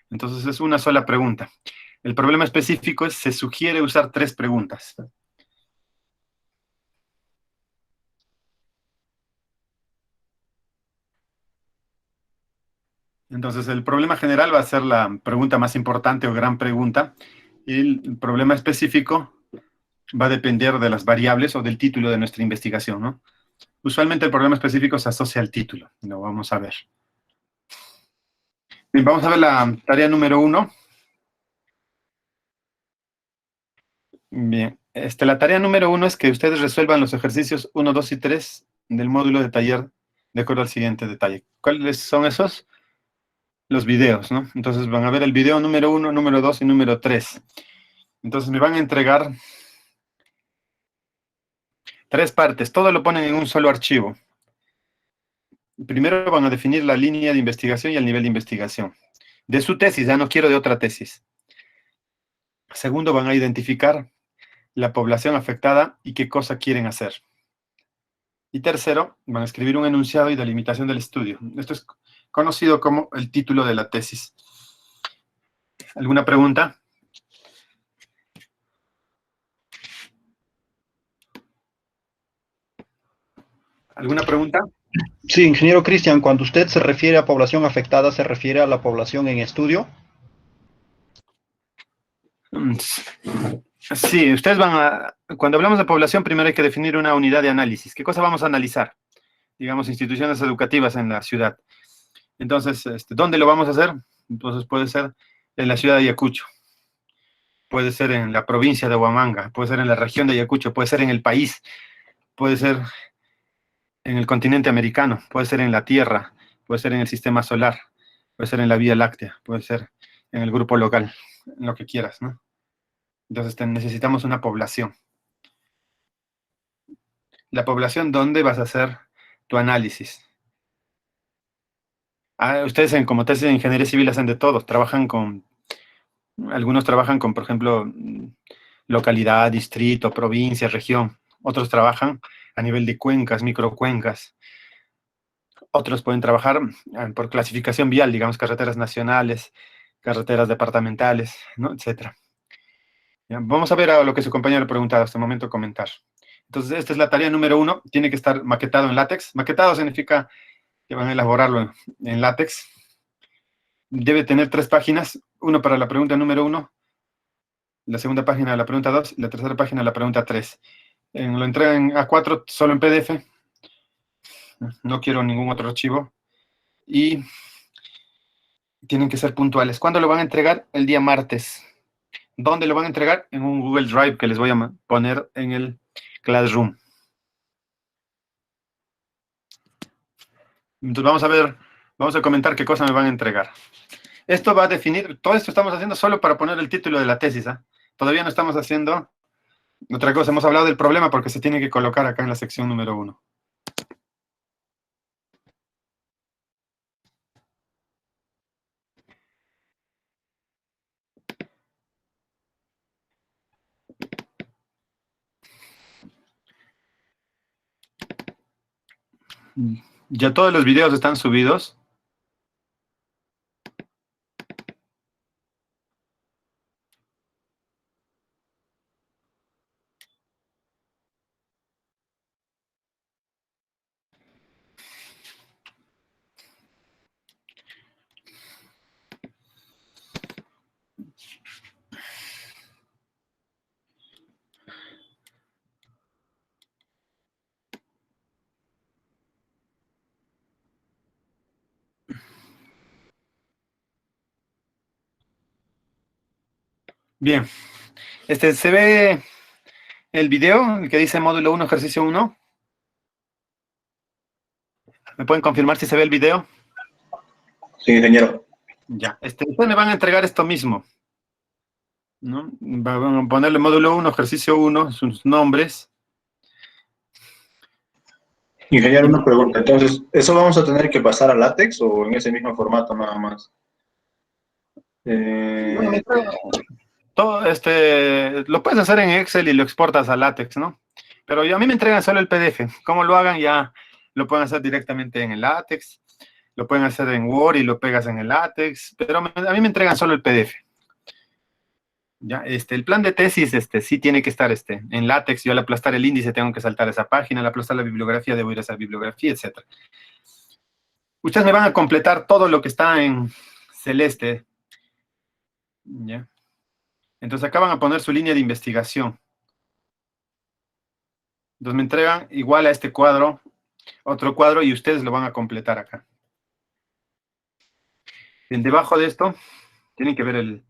entonces es una sola pregunta. El problema específico es, se sugiere usar 3 preguntas. Entonces, el problema general va a ser la pregunta más importante o gran pregunta, y el problema específico va a depender de las variables o del título de nuestra investigación, ¿no? Usualmente el problema específico se asocia al título, lo vamos a ver. Bien, vamos a ver la tarea número 1. Bien, la tarea número 1 es que ustedes resuelvan los ejercicios 1, 2 y 3 del módulo de taller de acuerdo al siguiente detalle. ¿Cuáles son esos? Los videos, ¿no? Entonces van a ver el video número 1, número 2 y número 3. Entonces me van a entregar 3 partes, todo lo ponen en un solo archivo. Primero van a definir la línea de investigación y el nivel de investigación. De su tesis, ya no quiero de otra tesis. Segundo, van a identificar la población afectada y qué cosa quieren hacer. Y tercero, van a escribir un enunciado y delimitación del estudio. Esto es conocido como el título de la tesis. ¿Alguna pregunta? ¿Alguna pregunta? Sí, ingeniero Cristian, cuando usted se refiere a población afectada, ¿se refiere a la población en estudio? Sí, ustedes cuando hablamos de población, primero hay que definir una unidad de análisis. ¿Qué cosa vamos a analizar? Digamos, instituciones educativas en la ciudad. Entonces, ¿dónde lo vamos a hacer? Entonces puede ser en la ciudad de Ayacucho, puede ser en la provincia de Huamanga, puede ser en la región de Ayacucho, puede ser en el país, puede ser en el continente americano, puede ser en la Tierra, puede ser en el sistema solar, puede ser en la Vía Láctea, puede ser en el grupo local, en lo que quieras, ¿no? Entonces necesitamos una población. La población donde vas a hacer tu análisis. Ustedes como tesis de ingeniería civil hacen de todo, algunos trabajan con, por ejemplo, localidad, distrito, provincia, región. Otros trabajan a nivel de cuencas, microcuencas. Otros pueden trabajar por clasificación vial, digamos, carreteras nacionales, carreteras departamentales, ¿no? Etcétera. Ya, vamos a ver a lo que su compañero ha preguntado hasta el momento, comentar. Entonces, esta es la tarea número 1. Tiene que estar maquetado en látex. Maquetado significa que van a elaborarlo en látex. Debe tener 3 páginas. Uno para la pregunta número 1, la segunda página de la pregunta 2 y la tercera página de la pregunta 3. Lo entregan en A4 solo en PDF. No quiero ningún otro archivo. Y tienen que ser puntuales. ¿Cuándo lo van a entregar? El día martes. ¿Dónde lo van a entregar? En un Google Drive que les voy a poner en el Classroom. Entonces vamos a comentar qué cosa me van a entregar. Esto va a definir, todo esto estamos haciendo solo para poner el título de la tesis, ¿eh? Todavía no estamos haciendo otra cosa. Hemos hablado del problema porque se tiene que colocar acá en la sección número 1. Ya todos los videos están subidos. Bien. ¿Se ve el video, el que dice módulo 1, ejercicio 1? ¿Me pueden confirmar si se ve el video? Sí, ingeniero. Ya. Ustedes me van a entregar esto mismo, ¿no? Van a ponerle módulo 1, ejercicio 1, sus nombres. Ingeniero, una pregunta. Entonces, ¿eso vamos a tener que pasar a látex o en ese mismo formato nada más? Todo lo puedes hacer en Excel y lo exportas a LaTeX, ¿no? Pero a mí me entregan solo el PDF. Cómo lo hagan ya lo pueden hacer directamente en el LaTeX, lo pueden hacer en Word y lo pegas en el LaTeX, pero a mí me entregan solo el PDF. Ya, el plan de tesis sí tiene que estar en LaTeX. Yo al aplastar el índice tengo que saltar esa página, al aplastar la bibliografía debo ir a esa bibliografía, etc. Ustedes me van a completar todo lo que está en celeste. ¿Ya? Entonces acá van a poner su línea de investigación. Entonces me entregan igual a este cuadro, otro cuadro, y ustedes lo van a completar acá. Debajo de esto, tienen que ver el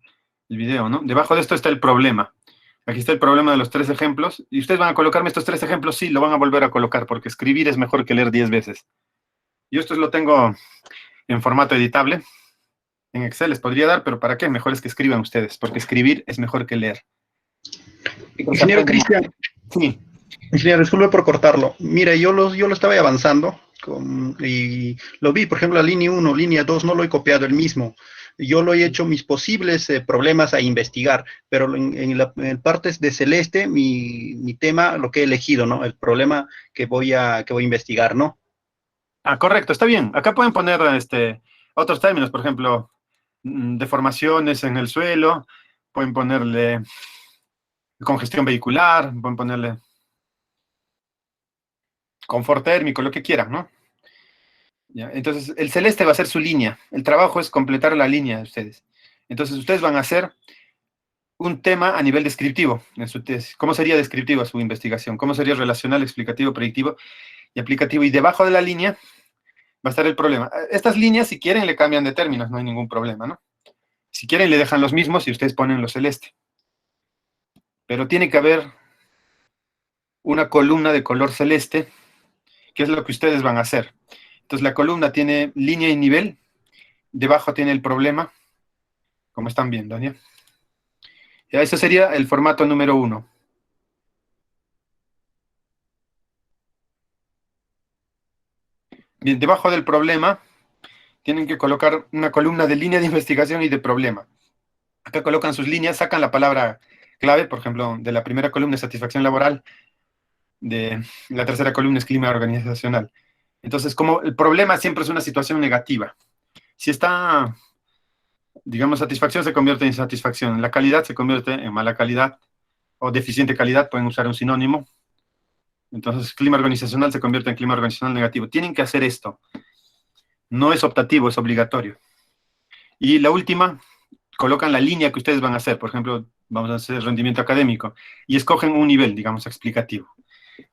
video, ¿no? Debajo de esto está el problema. Aquí está el problema de los 3 ejemplos, y ustedes van a colocarme estos 3 ejemplos, sí, lo van a volver a colocar, porque escribir es mejor que leer 10 veces. Yo esto lo tengo en formato editable. En Excel les podría dar, pero ¿para qué? Mejor es que escriban ustedes, porque escribir es mejor que leer. Ingeniero Cristian. Sí. Ingeniero, disculpe por cortarlo. Mira, yo lo estaba avanzando y lo vi, por ejemplo, la línea 1, línea 2, no lo he copiado el mismo. Yo lo he hecho mis posibles problemas a investigar, pero en partes de celeste, mi tema, lo que he elegido, ¿no? El problema que voy a investigar, ¿no? Correcto, está bien. Acá pueden poner otros términos, por ejemplo, deformaciones en el suelo, pueden ponerle congestión vehicular, pueden ponerle confort térmico, lo que quieran, ¿no? ¿Ya? Entonces, el celeste va a ser su línea. El trabajo es completar la línea de ustedes. Entonces, ustedes van a hacer un tema a nivel descriptivo en su tesis. ¿Cómo sería descriptiva su investigación? ¿Cómo sería relacional, explicativo, predictivo y aplicativo? Y debajo de la línea va a estar el problema. Estas líneas, si quieren, le cambian de términos, no hay ningún problema, ¿no? Si quieren, le dejan los mismos y ustedes ponen lo celeste. Pero tiene que haber una columna de color celeste qué es lo que ustedes van a hacer. Entonces la columna tiene línea y nivel, debajo tiene el problema, como están viendo, ¿ya? Ya, ese sería el formato número 1. Bien, debajo del problema tienen que colocar una columna de línea de investigación y de problema. Acá colocan sus líneas, sacan la palabra clave, por ejemplo, de la primera columna es satisfacción laboral, de la tercera columna es clima organizacional. Entonces, como el problema siempre es una situación negativa. Si está, digamos, satisfacción se convierte en insatisfacción, la calidad se convierte en mala calidad, o deficiente calidad, pueden usar un sinónimo. Entonces, clima organizacional se convierte en clima organizacional negativo. Tienen que hacer esto. No es optativo, es obligatorio. Y la última, colocan la línea que ustedes van a hacer. Por ejemplo, vamos a hacer rendimiento académico. Y escogen un nivel, digamos, explicativo.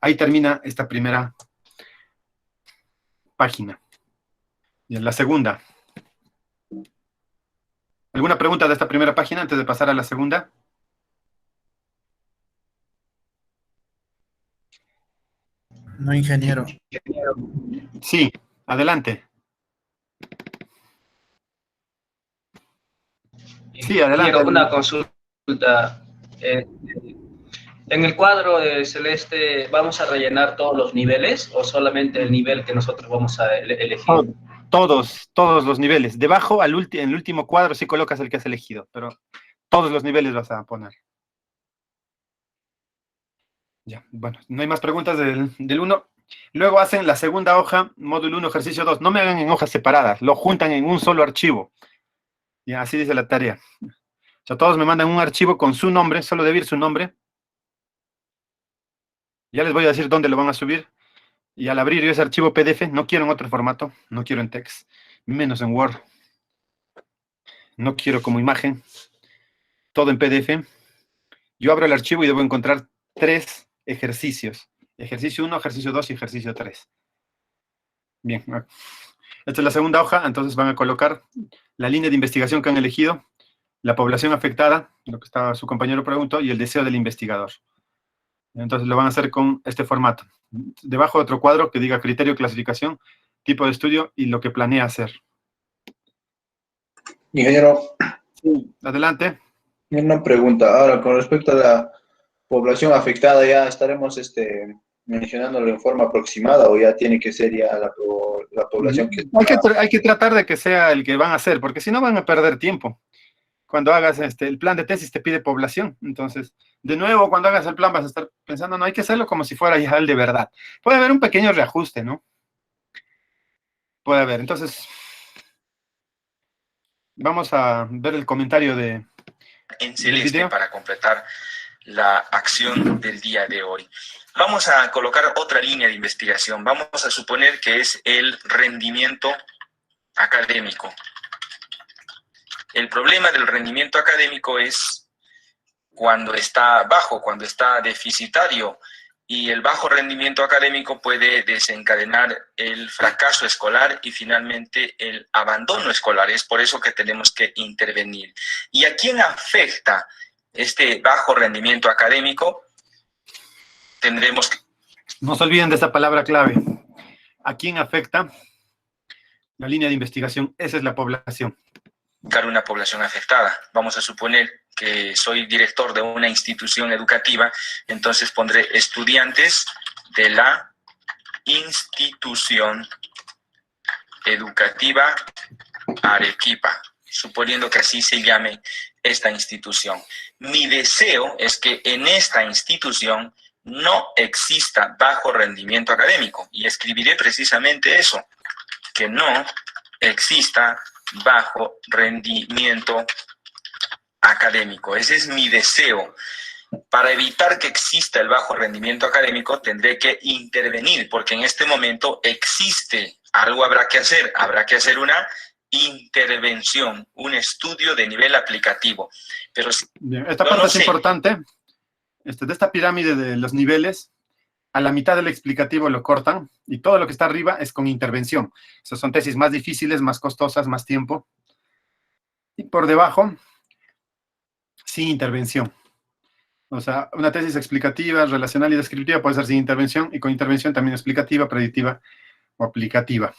Ahí termina esta primera página. Y en la segunda. ¿Alguna pregunta de esta primera página antes de pasar a la segunda? No, ingeniero. Sí, adelante. Sí, adelante. Quiero una consulta. En el cuadro celeste, ¿vamos a rellenar todos los niveles o solamente el nivel que nosotros vamos a elegir? Todos los niveles. Debajo, en el último cuadro, sí colocas el que has elegido, pero todos los niveles vas a poner. Ya, bueno, no hay más preguntas del 1. Luego hacen la segunda hoja, módulo 1, ejercicio 2. No me hagan en hojas separadas, lo juntan en un solo archivo. Ya, así dice la tarea. O sea, todos me mandan un archivo con su nombre, solo debe ir su nombre. Ya les voy a decir dónde lo van a subir. Y al abrir yo ese archivo PDF, no quiero en otro formato, no quiero en text, menos en Word. No quiero como imagen. Todo en PDF. Yo abro el archivo y debo encontrar 3 ejercicios. Ejercicio 1, ejercicio 2 y ejercicio 3. Bien. Esta es la segunda hoja, entonces van a colocar la línea de investigación que han elegido, la población afectada, lo que estaba su compañero preguntó, y el deseo del investigador. Entonces lo van a hacer con este formato. Debajo otro cuadro que diga criterio, clasificación, tipo de estudio y lo que planea hacer. Ingeniero. Sí, adelante. Una pregunta. Ahora, con respecto a la población afectada, ¿ya estaremos mencionándolo en forma aproximada o ya tiene que ser ya la población que... Hay que tratar de que sea el que van a hacer, porque si no van a perder tiempo. Cuando hagas el plan de tesis te pide población, entonces, de nuevo, cuando hagas el plan vas a estar pensando, no, hay que hacerlo como si fuera ya el de verdad. Puede haber un pequeño reajuste, ¿no? Puede haber, entonces, vamos a ver el comentario de... En celeste para completar la acción del día de hoy. Vamos a colocar otra línea de investigación. Vamos a suponer que es el rendimiento académico. El problema del rendimiento académico es cuando está bajo, cuando está deficitario, y el bajo rendimiento académico puede desencadenar el fracaso escolar y finalmente el abandono escolar. Es por eso que tenemos que intervenir. ¿Y a quién afecta este bajo rendimiento académico? Tendremos que... No se olviden de esa palabra clave. ¿A quién afecta? La línea de investigación, esa es la población. Una población afectada. Vamos a suponer que soy director de una institución educativa, entonces pondré estudiantes de la institución educativa Arequipa, suponiendo que así se llame esta institución. Mi deseo es que en esta institución no exista bajo rendimiento académico, y escribiré precisamente eso, que no exista bajo rendimiento académico. Ese es mi deseo. Para evitar que exista el bajo rendimiento académico, tendré que intervenir, porque en este momento existe, algo habrá que hacer una intervención, un estudio de nivel aplicativo. Pero si bien, esta parte es importante. De esta pirámide de los niveles, a la mitad del explicativo lo cortan, y todo lo que está arriba es con intervención. Esas son tesis más difíciles, más costosas, más tiempo. Y por debajo, sin intervención. O sea, una tesis explicativa, relacional y descriptiva puede ser sin intervención, y con intervención también explicativa, predictiva o aplicativa.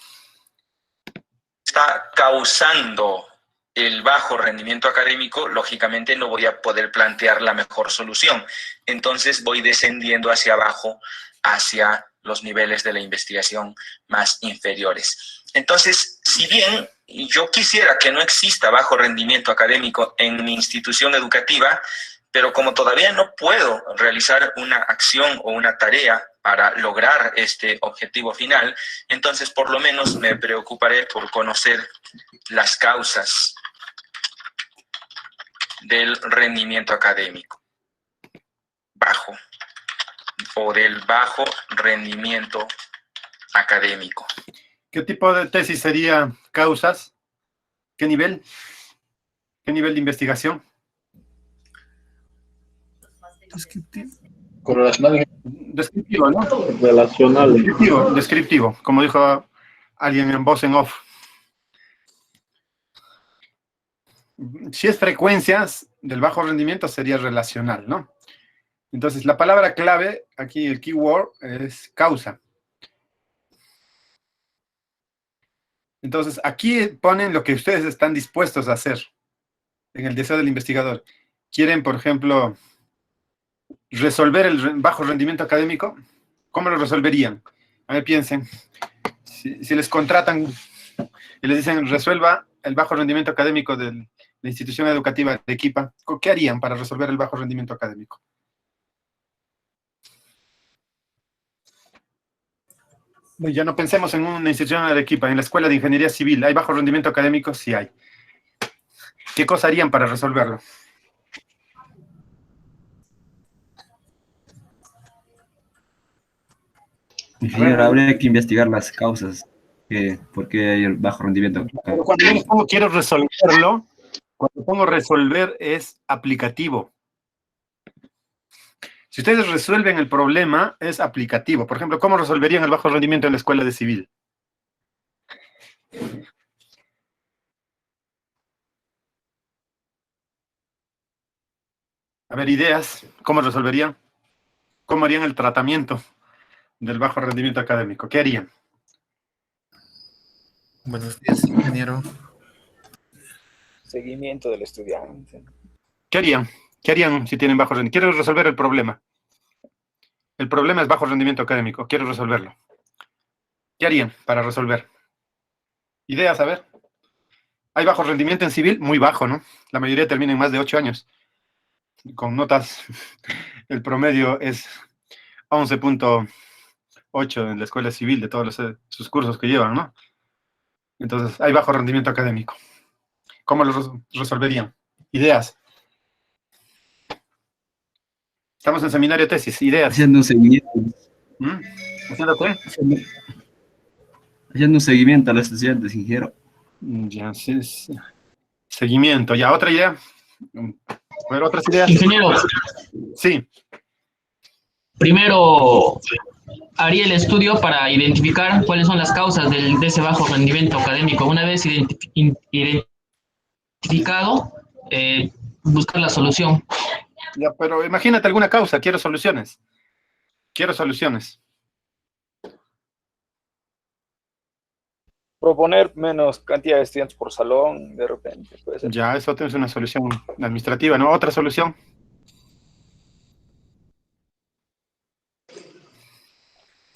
Está causando el bajo rendimiento académico, lógicamente no voy a poder plantear la mejor solución. Entonces voy descendiendo hacia abajo, hacia los niveles de la investigación más inferiores. Entonces, si bien yo quisiera que no exista bajo rendimiento académico en mi institución educativa, pero como todavía no puedo realizar una acción o una tarea para lograr este objetivo final, entonces por lo menos me preocuparé por conocer las causas del rendimiento académico bajo o del bajo rendimiento académico. ¿Qué tipo de tesis sería causas? ¿Qué nivel? ¿Qué nivel de investigación? Descriptivo, ¿no? Relacional. Descriptivo, como dijo alguien en voz en off. Si es frecuencias del bajo rendimiento, sería relacional, ¿no? Entonces, la palabra clave, aquí el keyword, es causa. Entonces, aquí ponen lo que ustedes están dispuestos a hacer en el deseo del investigador. ¿Quieren, por ejemplo, resolver el bajo rendimiento académico? ¿Cómo lo resolverían? A ver, piensen. Si les contratan y les dicen, resuelva el bajo rendimiento académico de la institución educativa de Arequipa, ¿qué harían para resolver el bajo rendimiento académico? Ya no pensemos en una institución de Arequipa, en la Escuela de Ingeniería Civil. ¿Hay bajo rendimiento académico? Sí hay. ¿Qué cosa harían para resolverlo? Ingeniero, habría que investigar las causas por qué hay el bajo rendimiento. Pero cuando yo les pongo quiero resolverlo, cuando pongo resolver es aplicativo. Si ustedes resuelven el problema, es aplicativo. Por ejemplo, ¿cómo resolverían el bajo rendimiento en la Escuela de Civil? A ver, ideas. ¿Cómo resolverían? ¿Cómo harían el tratamiento del bajo rendimiento académico? ¿Qué harían? Buenos días, ingeniero. Seguimiento del estudiante. ¿Qué harían? ¿Qué harían si tienen bajo rendimiento? Quiero resolver el problema. El problema es bajo rendimiento académico. Quiero resolverlo. ¿Qué harían para resolver? Ideas, a ver. Hay bajo rendimiento en civil, muy bajo, ¿no? La mayoría termina en más de 8 años. Con notas, el promedio es 11.8 en la escuela civil de todos sus cursos que llevan, ¿no? Entonces, hay bajo rendimiento académico. ¿Cómo lo resolverían? Ideas. Estamos en seminario tesis, ideas. Haciendo un seguimiento. ¿Haciendo qué? Haciendo un seguimiento a los estudiantes, ingeniero. Ya, sí. Seguimiento. Ya, ¿otra idea? A ver, ¿otras ideas? Ingeniero. Sí. Primero, haría el estudio para identificar cuáles son las causas de ese bajo rendimiento académico. Una vez identificado, buscar la solución. Ya, pero imagínate alguna causa. Quiero soluciones. Quiero soluciones. Proponer menos cantidad de estudiantes por salón, de repente, puede ser. Ya, eso es una solución administrativa, ¿no? ¿Otra solución?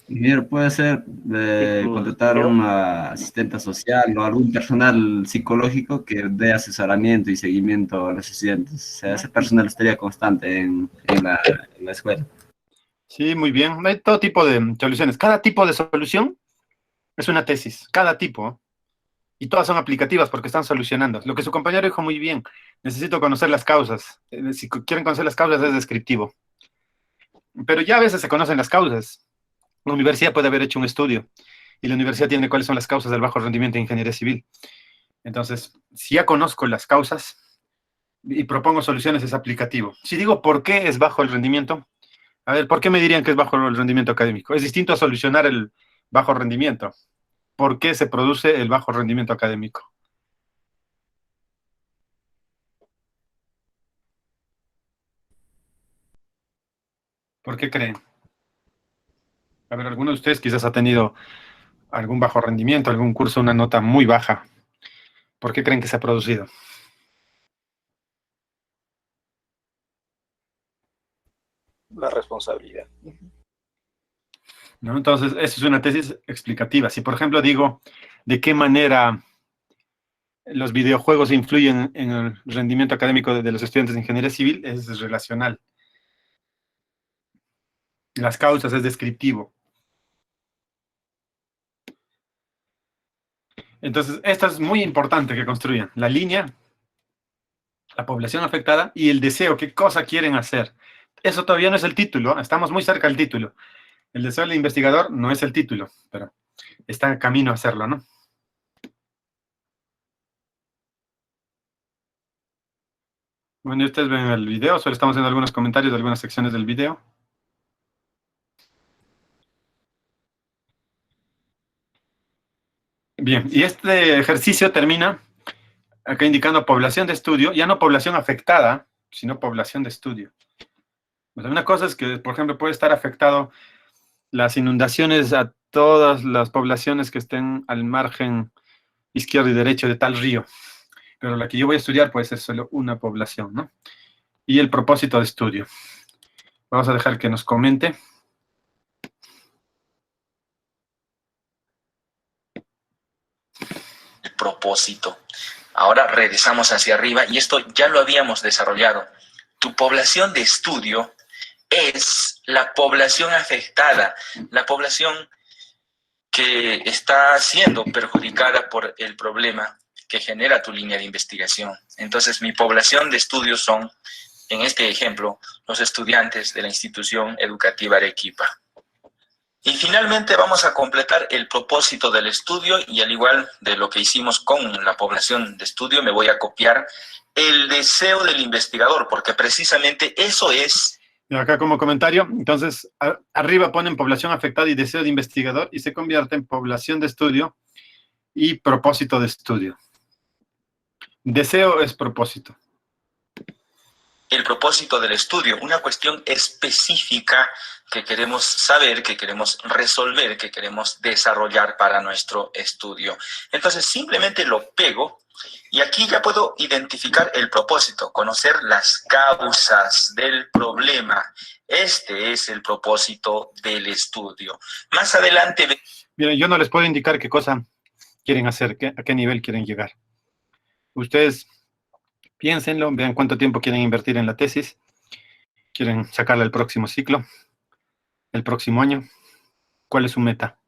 Ingeniero, puede ser contratar a una asistente social o algún personal psicológico que dé asesoramiento y seguimiento a los estudiantes. O sea, ese personal estaría constante en la escuela. Sí, muy bien. Hay todo tipo de soluciones. Cada tipo de solución es una tesis. Cada tipo. Y todas son aplicativas porque están solucionando. Lo que su compañero dijo muy bien. Necesito conocer las causas. Si quieren conocer las causas es descriptivo. Pero ya a veces se conocen las causas. La universidad puede haber hecho un estudio y la universidad tiene cuáles son las causas del bajo rendimiento de ingeniería civil. Entonces, si ya conozco las causas y propongo soluciones, es aplicativo. Si digo por qué es bajo el rendimiento, a ver, ¿por qué me dirían que es bajo el rendimiento académico? Es distinto a solucionar el bajo rendimiento. ¿Por qué se produce el bajo rendimiento académico? ¿Por qué creen? A ver, alguno de ustedes quizás ha tenido algún bajo rendimiento, algún curso, una nota muy baja. ¿Por qué creen que se ha producido? La responsabilidad. ¿No? Entonces, eso es una tesis explicativa. Si, por ejemplo, digo de qué manera los videojuegos influyen en el rendimiento académico de los estudiantes de ingeniería civil, es relacional. Las causas es descriptivo. Entonces, esto es muy importante que construyan. La línea, la población afectada y el deseo, qué cosa quieren hacer. Eso todavía no es el título, estamos muy cerca del título. El deseo del investigador no es el título, pero está en camino a hacerlo, ¿no? Bueno, y ustedes ven el video, solo estamos haciendo algunos comentarios de algunas secciones del video. Bien, y este ejercicio termina acá indicando población de estudio, ya no población afectada, sino población de estudio. O sea, una cosa es que, por ejemplo, puede estar afectado las inundaciones a todas las poblaciones que estén al margen izquierdo y derecho de tal río. Pero la que yo voy a estudiar puede ser solo una población, ¿no? Y el propósito de estudio. Vamos a dejar que nos comente. El propósito. Ahora regresamos hacia arriba y esto ya lo habíamos desarrollado. Tu población de estudio es la población afectada, la población que está siendo perjudicada por el problema que genera tu línea de investigación. Entonces, mi población de estudio son, en este ejemplo, los estudiantes de la institución educativa Arequipa. Y finalmente vamos a completar el propósito del estudio y al igual de lo que hicimos con la población de estudio, me voy a copiar el deseo del investigador, porque precisamente eso es. Y acá como comentario, entonces, arriba ponen población afectada y deseo de investigador y se convierte en población de estudio y propósito de estudio. Deseo es propósito. El propósito del estudio, una cuestión específica que queremos saber, que queremos resolver, que queremos desarrollar para nuestro estudio. Entonces simplemente lo pego y aquí ya puedo identificar el propósito, conocer las causas del problema. Este es el propósito del estudio. Más adelante... Miren, yo no les puedo indicar qué cosa quieren hacer, a qué nivel quieren llegar. Ustedes piénsenlo, vean cuánto tiempo quieren invertir en la tesis. ¿Quieren sacarla el próximo ciclo? ¿El próximo año? ¿Cuál es su meta?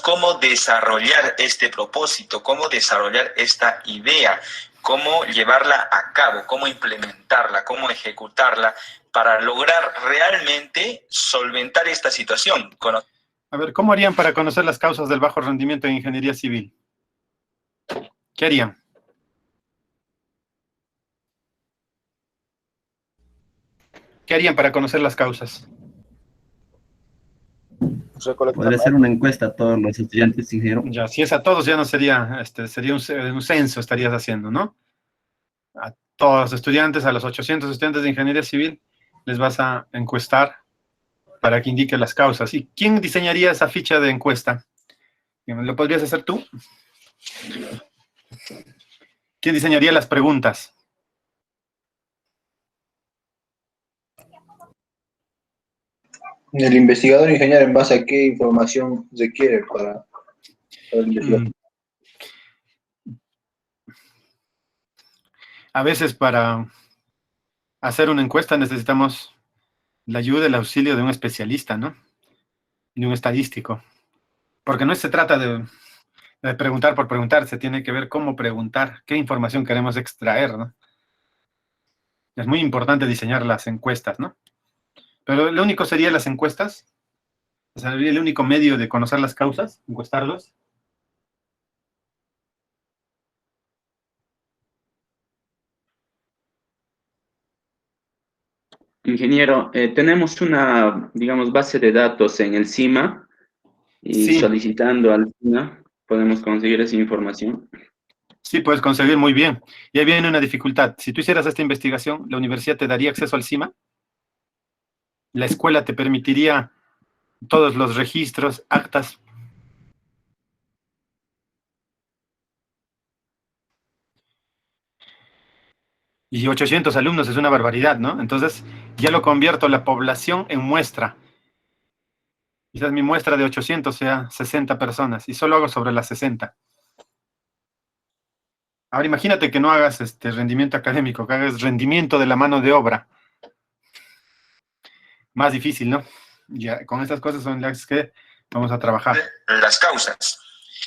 Cómo desarrollar este propósito, cómo desarrollar esta idea, cómo llevarla a cabo, cómo implementarla, cómo ejecutarla para lograr realmente solventar esta situación. A ver, ¿cómo harían para conocer las causas del bajo rendimiento en ingeniería civil? ¿Qué harían? ¿Qué harían para conocer las causas? Podría ser una encuesta a todos los estudiantes, ingeniero. Ya, si es a todos, ya no sería, sería un censo estarías haciendo, ¿no? A todos los estudiantes, a los 800 estudiantes de ingeniería civil, les vas a encuestar para que indique las causas. ¿Y quién diseñaría esa ficha de encuesta? ¿Lo podrías hacer tú? ¿Quién diseñaría las preguntas? El investigador ingeniero, ¿en base a qué información requiere para la investigación? A veces para hacer una encuesta necesitamos la ayuda, el auxilio de un especialista, ¿no? De un estadístico. Porque no se trata de preguntar por preguntar, se tiene que ver cómo preguntar, qué información queremos extraer, ¿no? Es muy importante diseñar las encuestas, ¿no? Pero lo único sería las encuestas. O sea, el único medio de conocer las causas, encuestarlos. Ingeniero, tenemos una, digamos, base de datos en el CIMA y Sí. solicitando al CIMA podemos conseguir esa información. Sí, puedes conseguir muy bien. Y ahí viene una dificultad. Si tú hicieras esta investigación, ¿la universidad te daría acceso al CIMA? ¿La escuela te permitiría todos los registros, actas? Y 800 alumnos es una barbaridad, ¿no? Entonces, ya lo convierto a la población en muestra. Quizás mi muestra de 800 sea 60 personas, y solo hago sobre las 60. Ahora imagínate que no hagas rendimiento académico, que hagas rendimiento de la mano de obra. Más difícil, ¿no? Ya, con estas cosas son las que vamos a trabajar. Las causas.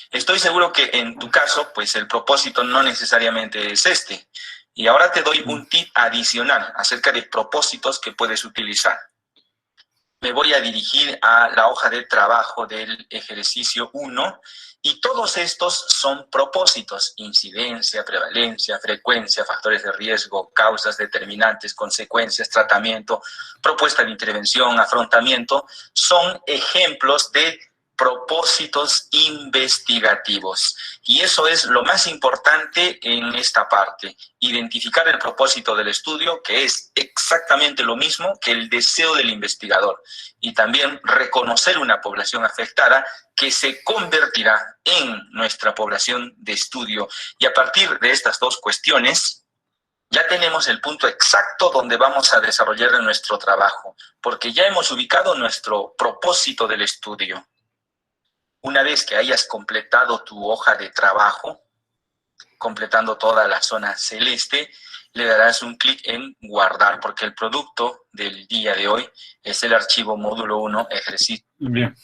Estoy seguro que en tu caso, pues el propósito no necesariamente es este. Y ahora te doy un tip adicional acerca de propósitos que puedes utilizar. Me voy a dirigir a la hoja de trabajo del ejercicio 1 y todos estos son propósitos: incidencia, prevalencia, frecuencia, factores de riesgo, causas, determinantes, consecuencias, tratamiento, propuesta de intervención, afrontamiento. Son ejemplos de propósitos investigativos. Y eso es lo más importante en esta parte: identificar el propósito del estudio, que es exactamente lo mismo que el deseo del investigador, y también reconocer una población afectada que se convertirá en nuestra población de estudio. Y a partir de estas dos cuestiones, ya tenemos el punto exacto donde vamos a desarrollar nuestro trabajo, porque ya hemos ubicado nuestro propósito del estudio. Una vez que hayas completado tu hoja de trabajo, completando toda la zona celeste, le darás un clic en guardar, porque el producto del día de hoy es el archivo módulo 1 ejercicio. Bien.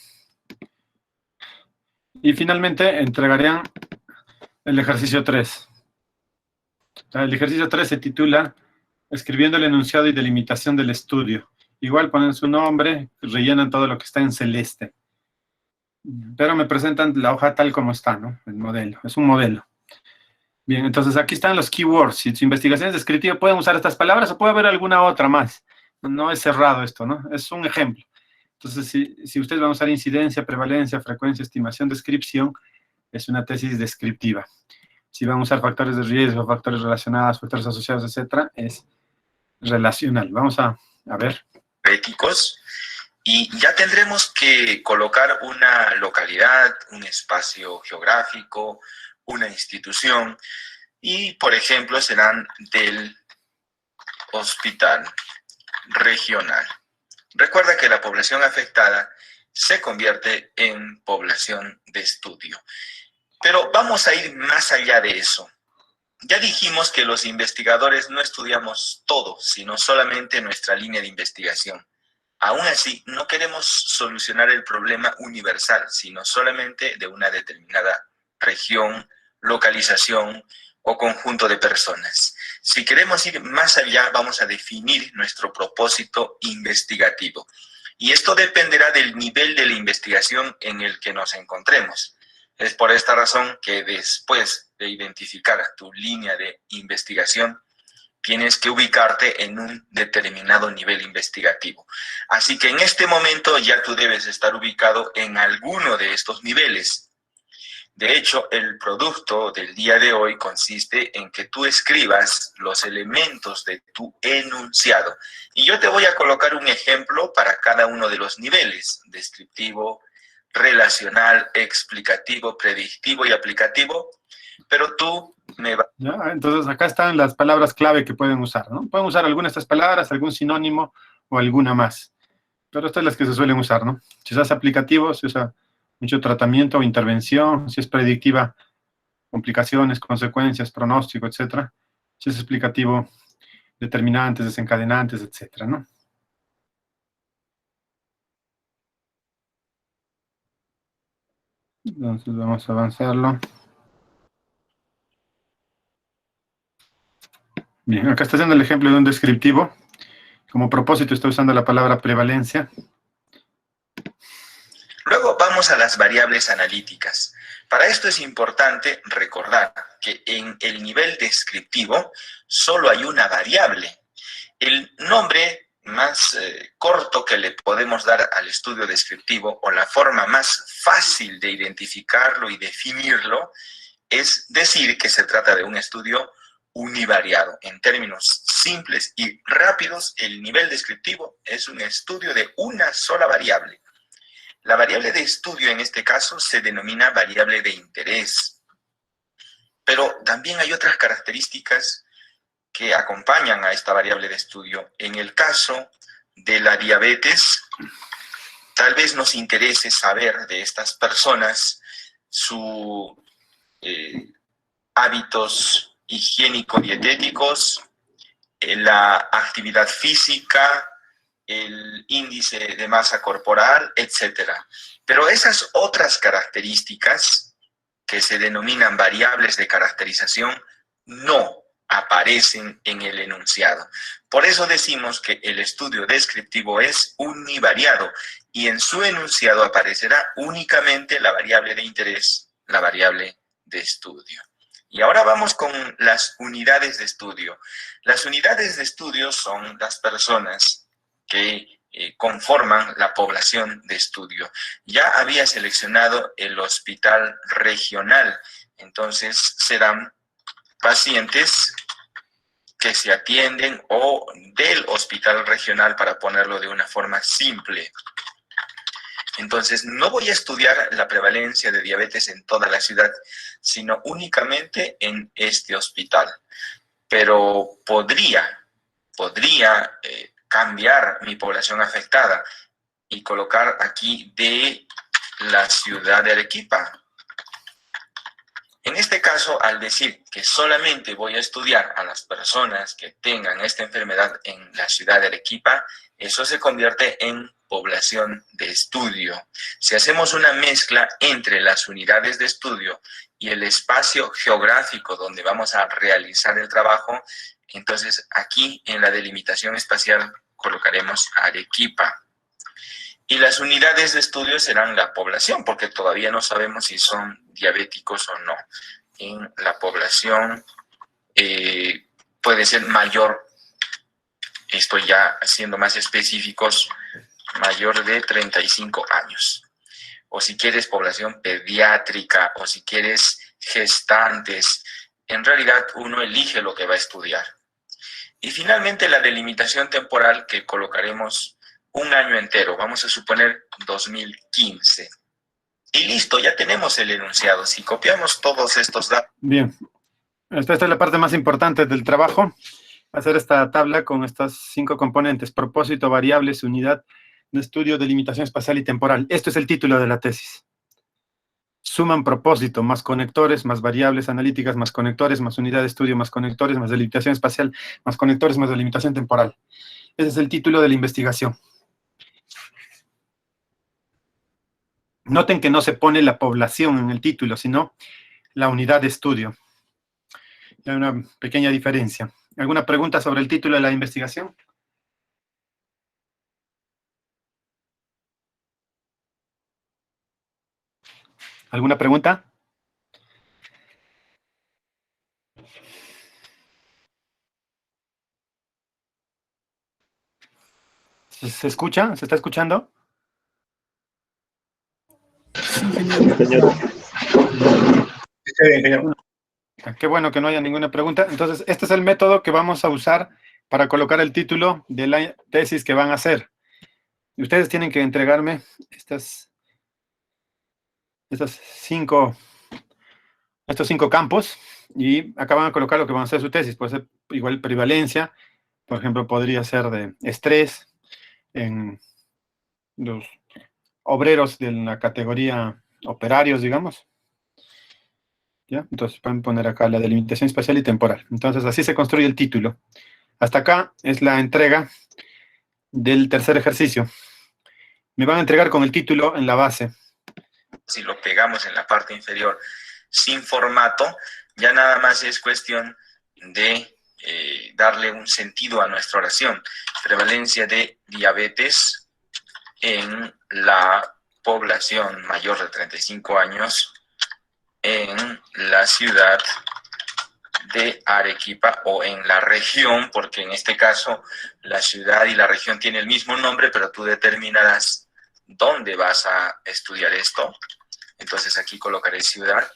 Y finalmente entregarían el ejercicio 3. El ejercicio 3 se titula Escribiendo el enunciado y delimitación del estudio. Igual ponen su nombre, rellenan todo lo que está en celeste. Pero me presentan la hoja tal como está, ¿no? El modelo, es un modelo. Bien, entonces aquí están los keywords. Si su investigación es descriptiva, pueden usar estas palabras o puede haber alguna otra más. No es cerrado esto, ¿no? Es un ejemplo. Entonces, si ustedes van a usar incidencia, prevalencia, frecuencia, estimación, descripción, es una tesis descriptiva. Si van a usar factores de riesgo, factores relacionados, factores asociados, etcétera, es relacional. Vamos a ver. Éticos. Y ya tendremos que colocar una localidad, un espacio geográfico, una institución, y por ejemplo serán del hospital regional. Recuerda que la población afectada se convierte en población de estudio. Pero vamos a ir más allá de eso. Ya dijimos que los investigadores no estudiamos todo, sino solamente nuestra línea de investigación. Aún así, no queremos solucionar el problema universal, sino solamente de una determinada región, localización o conjunto de personas. Si queremos ir más allá, vamos a definir nuestro propósito investigativo. Y esto dependerá del nivel de la investigación en el que nos encontremos. Es por esta razón que después de identificar tu línea de investigación, tienes que ubicarte en un determinado nivel investigativo. Así que en este momento ya tú debes estar ubicado en alguno de estos niveles. De hecho, el producto del día de hoy consiste en que tú escribas los elementos de tu enunciado. Y yo te voy a colocar un ejemplo para cada uno de los niveles: descriptivo, relacional, explicativo, predictivo y aplicativo. Pero tú me vas... ¿Ya? Entonces acá están las palabras clave que pueden usar, ¿no? Pueden usar alguna de estas palabras, algún sinónimo o alguna más. Pero estas son las que se suelen usar, ¿no? Si se hace aplicativo, se usa mucho tratamiento o intervención. Si es predictiva, complicaciones, consecuencias, pronóstico, etcétera. Si es explicativo, determinantes, desencadenantes, etcétera, ¿no? Entonces vamos a avanzarlo. Bien, acá está haciendo el ejemplo de un descriptivo. Como propósito está usando la palabra prevalencia. Luego vamos a las variables analíticas. Para esto es importante recordar que en el nivel descriptivo solo hay una variable. El nombre más corto que le podemos dar al estudio descriptivo, o la forma más fácil de identificarlo y definirlo, es decir que se trata de un estudio univariado. En términos simples y rápidos, el nivel descriptivo es un estudio de una sola variable. La variable de estudio en este caso se denomina variable de interés. Pero también hay otras características que acompañan a esta variable de estudio. En el caso de la diabetes, tal vez nos interese saber de estas personas sus hábitos higiénico-dietéticos, la actividad física, el índice de masa corporal, etc. Pero esas otras características que se denominan variables de caracterización no aparecen en el enunciado. Por eso decimos que el estudio descriptivo es univariado y en su enunciado aparecerá únicamente la variable de interés, la variable de estudio. Y ahora vamos con las unidades de estudio. Las unidades de estudio son las personas que conforman la población de estudio. Ya había seleccionado el hospital regional, entonces serán pacientes que se atienden o del hospital regional, para ponerlo de una forma simple. Entonces, no voy a estudiar la prevalencia de diabetes en toda la ciudad, sino únicamente en este hospital. Pero podría cambiar mi población afectada y colocar aquí de la ciudad de Arequipa. En este caso, al decir que solamente voy a estudiar a las personas que tengan esta enfermedad en la ciudad de Arequipa, eso se convierte en población de estudio. Si hacemos una mezcla entre las unidades de estudio y el espacio geográfico donde vamos a realizar el trabajo, entonces aquí en la delimitación espacial colocaremos Arequipa. Y las unidades de estudio serán la población, porque todavía no sabemos si son diabéticos o no. En la población puede ser mayor, estoy ya siendo más específicos, mayor de 35 años. O si quieres población pediátrica, o si quieres gestantes. En realidad uno elige lo que va a estudiar. Y finalmente la delimitación temporal, que colocaremos un año entero, vamos a suponer 2015. Y listo, ya tenemos el enunciado. Si copiamos todos estos datos... Bien, esta es la parte más importante del trabajo. Hacer esta tabla con estas 5 componentes: propósito, variables, unidad de estudio, delimitación espacial y temporal. Esto es el título de la tesis. Suman propósito, más conectores, más variables analíticas, más conectores, más unidad de estudio, más conectores, más delimitación espacial, más conectores, más delimitación temporal. Ese es el título de la investigación. Noten que no se pone la población en el título, sino la unidad de estudio. Hay una pequeña diferencia. ¿Alguna pregunta sobre el título de la investigación? ¿Alguna pregunta? ¿Se escucha? ¿Se está escuchando? Ingeniero. Qué bueno que no haya ninguna pregunta. Entonces, este es el método que vamos a usar para colocar el título de la tesis que van a hacer. Y ustedes tienen que entregarme estos 5 campos, y acá van a colocar lo que van a hacer su tesis. Puede ser igual prevalencia, por ejemplo, podría ser de estrés en los obreros de la categoría operarios, digamos. ¿Ya? Entonces pueden poner acá la delimitación espacial y temporal. Entonces así se construye el título. Hasta acá es la entrega del tercer ejercicio. Me van a entregar con el título en la base. Si lo pegamos en la parte inferior sin formato, ya nada más es cuestión de darle un sentido a nuestra oración. Prevalencia de diabetes en la población mayor de 35 años en la ciudad de Arequipa, o en la región, porque en este caso la ciudad y la región tienen el mismo nombre, pero tú determinarás dónde vas a estudiar esto. Entonces aquí colocaré ciudad,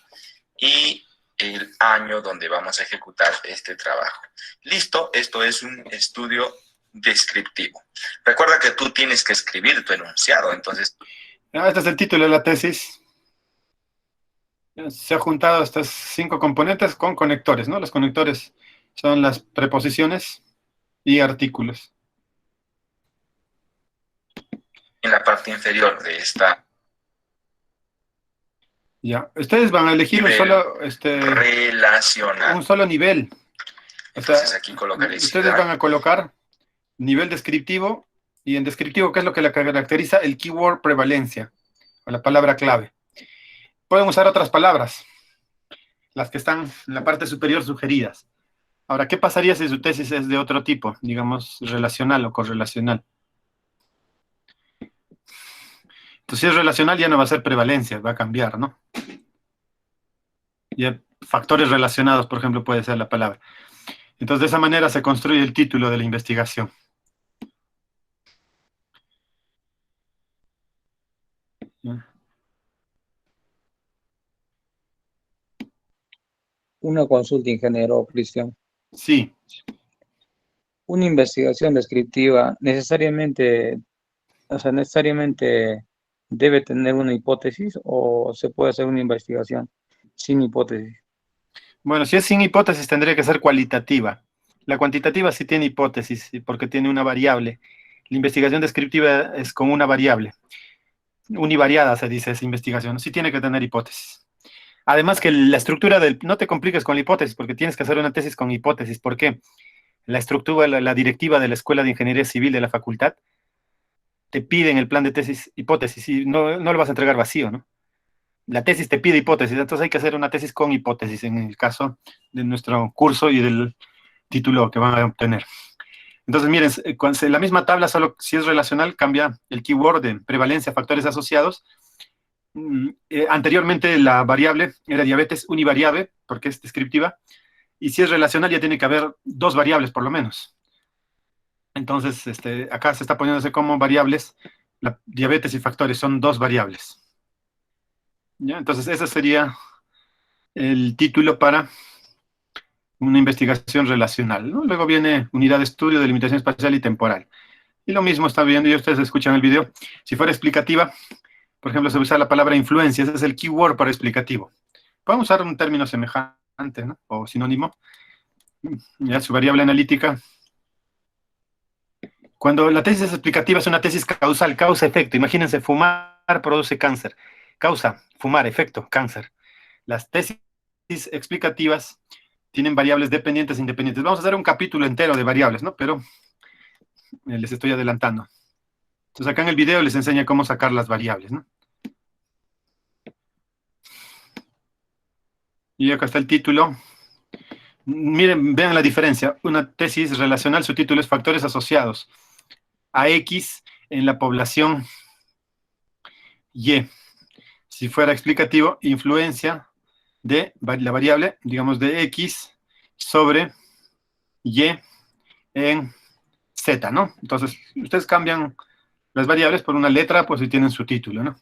y el año donde vamos a ejecutar este trabajo. Listo, esto es un estudio descriptivo. Recuerda que tú tienes que escribir tu enunciado, entonces... Este es el título de la tesis. Se ha juntado estas 5 componentes con conectores, ¿no? Los conectores son las preposiciones y artículos. En la parte inferior de esta... Ya, ustedes van a elegir un solo, relacional. un solo nivel. Entonces aquí colocaré ustedes van a colocar nivel descriptivo, y en descriptivo, ¿qué es lo que le caracteriza? El keyword prevalencia, o la palabra clave. Pueden usar otras palabras, las que están en la parte superior sugeridas. Ahora, ¿qué pasaría si su tesis es de otro tipo? Digamos, relacional o correlacional. Entonces, si es relacional, ya no va a ser prevalencia, va a cambiar, ¿no? Ya factores relacionados, por ejemplo, puede ser la palabra. Entonces, de esa manera se construye el título de la investigación. Una consulta, ingeniero Cristian. Sí. Una investigación descriptiva necesariamente debe tener una hipótesis o se puede hacer una investigación sin hipótesis. Bueno, si es sin hipótesis tendría que ser cualitativa. La cuantitativa sí tiene hipótesis porque tiene una variable. La investigación descriptiva es con una variable. Univariada se dice esa investigación. Sí tiene que tener hipótesis. Además que la estructura del... No te compliques con la hipótesis porque tienes que hacer una tesis con hipótesis. ¿Por qué? La estructura, la directiva de la Escuela de Ingeniería Civil de la facultad te pide en el plan de tesis hipótesis y no lo vas a entregar vacío, ¿no? La tesis te pide hipótesis, entonces hay que hacer una tesis con hipótesis en el caso de nuestro curso y del título que van a obtener. Entonces, miren, la misma tabla, solo si es relacional, cambia el keyword de prevalencia, factores asociados. Anteriormente la variable era diabetes univariable, porque es descriptiva, y si es relacional ya tiene que haber 2 variables por lo menos. Entonces, acá se está poniéndose como variables, la diabetes y factores son 2 variables. ¿Ya? Entonces, ese sería el título para una investigación relacional, ¿no? Luego viene unidad de estudio, delimitación espacial y temporal. Y lo mismo está viendo, y ustedes escuchan el video. Si fuera explicativa, por ejemplo, se usa la palabra influencia, ese es el keyword para explicativo. Podemos usar un término semejante, ¿no? O sinónimo. Ya su variable analítica. Cuando la tesis es explicativa es una tesis causal, causa-efecto. Imagínense, fumar produce cáncer. Causa, fumar, efecto, cáncer. Las tesis explicativas tienen variables dependientes e independientes. Vamos a hacer un capítulo entero de variables, ¿no? Pero les estoy adelantando. Entonces acá en el video les enseña cómo sacar las variables, ¿no? Y acá está el título. Miren, vean la diferencia. Una tesis relacional, su título es factores asociados a X en la población Y. Si fuera explicativo, influencia de la variable, digamos, de X sobre Y en Z, ¿no? Entonces, ustedes cambian las variables por una letra, pues si tienen su título, ¿no?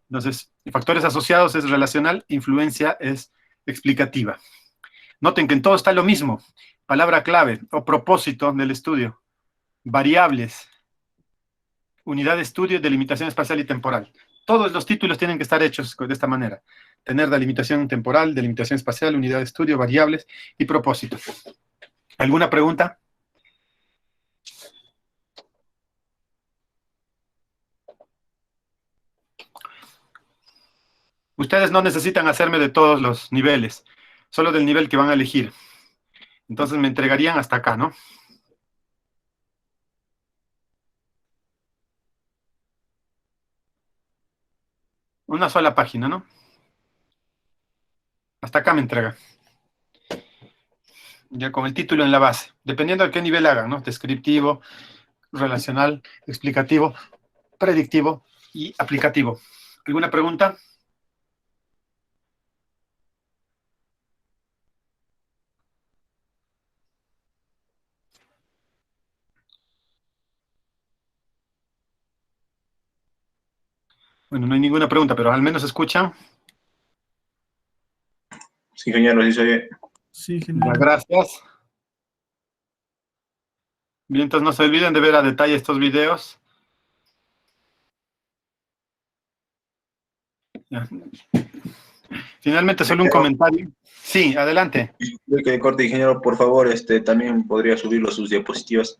Entonces, factores asociados es relacional, influencia es explicativa. Noten que en todo está lo mismo. Palabra clave o propósito del estudio. Variables. Unidad de estudio, delimitación espacial y temporal. Todos los títulos tienen que estar hechos de esta manera. Tener delimitación temporal, delimitación espacial, unidad de estudio, variables y propósito. ¿Alguna pregunta? Ustedes no necesitan hacerme de todos los niveles, solo del nivel que van a elegir. Entonces me entregarían hasta acá, ¿no? Una sola página, ¿no? Hasta acá me entrega. Ya con el título en la base. Dependiendo de qué nivel hagan, ¿no? Descriptivo, relacional, explicativo, predictivo y aplicativo. ¿Alguna pregunta? Bueno, no hay ninguna pregunta, pero al menos escuchan. Sí, ingeniero, sí se oye. Sí, Ya, genial. gracias. Bien, entonces no se olviden de ver a detalle estos videos. Ya. Finalmente, solo un comentario. Sí, adelante. Yo que corte, ingeniero, por favor, también podría subirlo sus diapositivas.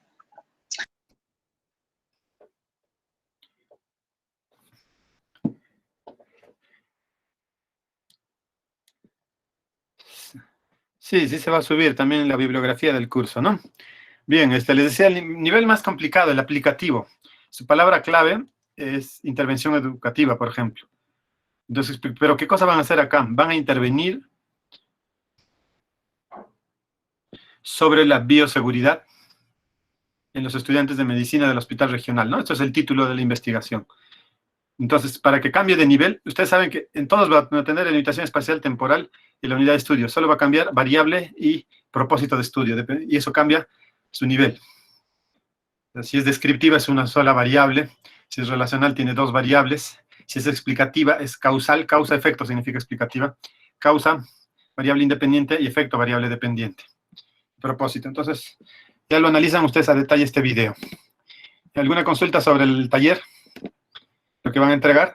Sí, sí se va a subir también la bibliografía del curso, ¿no? Bien, les decía, el nivel más complicado, el aplicativo. Su palabra clave es intervención educativa, por ejemplo. Entonces, ¿pero qué cosa van a hacer acá? Van a intervenir sobre la bioseguridad en los estudiantes de medicina del hospital regional, ¿no? Esto es el título de la investigación. Entonces, para que cambie de nivel, ustedes saben que en todos va a tener la limitación espacial temporal y la unidad de estudio. Solo va a cambiar variable y propósito de estudio, y eso cambia su nivel. Si es descriptiva, es una sola variable. Si es relacional, tiene dos variables. Si es explicativa, es causal. Causa-efecto significa explicativa. Causa, variable independiente, y efecto, variable dependiente. Propósito. Entonces, ya lo analizan ustedes a detalle este video. ¿Alguna consulta sobre el taller? ¿Lo que van a entregar?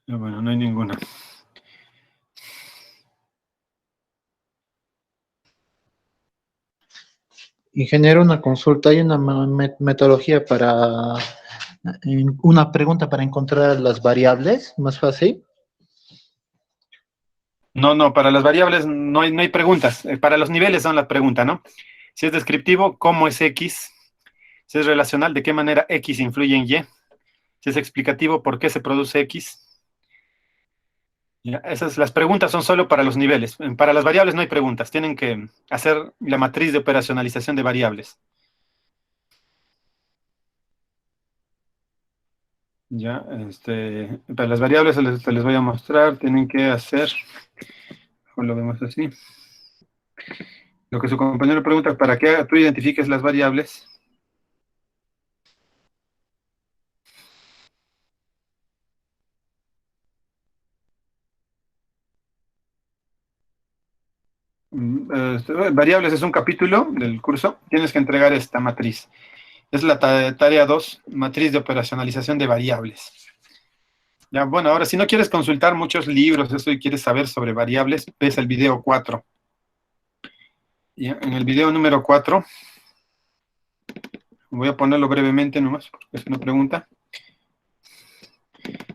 Bueno, no hay ninguna. Ingeniero, una consulta. ¿Hay una metodología una pregunta para encontrar las variables? ¿Más fácil? No, para las variables no hay preguntas. Para los niveles son las preguntas, ¿no? Si es descriptivo, ¿cómo es X? Si es relacional, ¿de qué manera X influye en Y? Si es explicativo, ¿por qué se produce X? Ya, las preguntas son solo para los niveles. Para las variables no hay preguntas. Tienen que hacer la matriz de operacionalización de variables. Ya, para las variables se les voy a mostrar. Tienen que hacer, lo vemos así. Lo que su compañero pregunta, ¿para qué tú identifiques las variables? Variables es un capítulo del curso. Tienes que entregar esta matriz. Es la tarea 2, matriz de operacionalización de variables. Ya, bueno, ahora si no quieres consultar muchos libros, eso y quieres saber sobre variables, ves el video 4. Ya, en el video número 4, voy a ponerlo brevemente nomás, porque es una pregunta.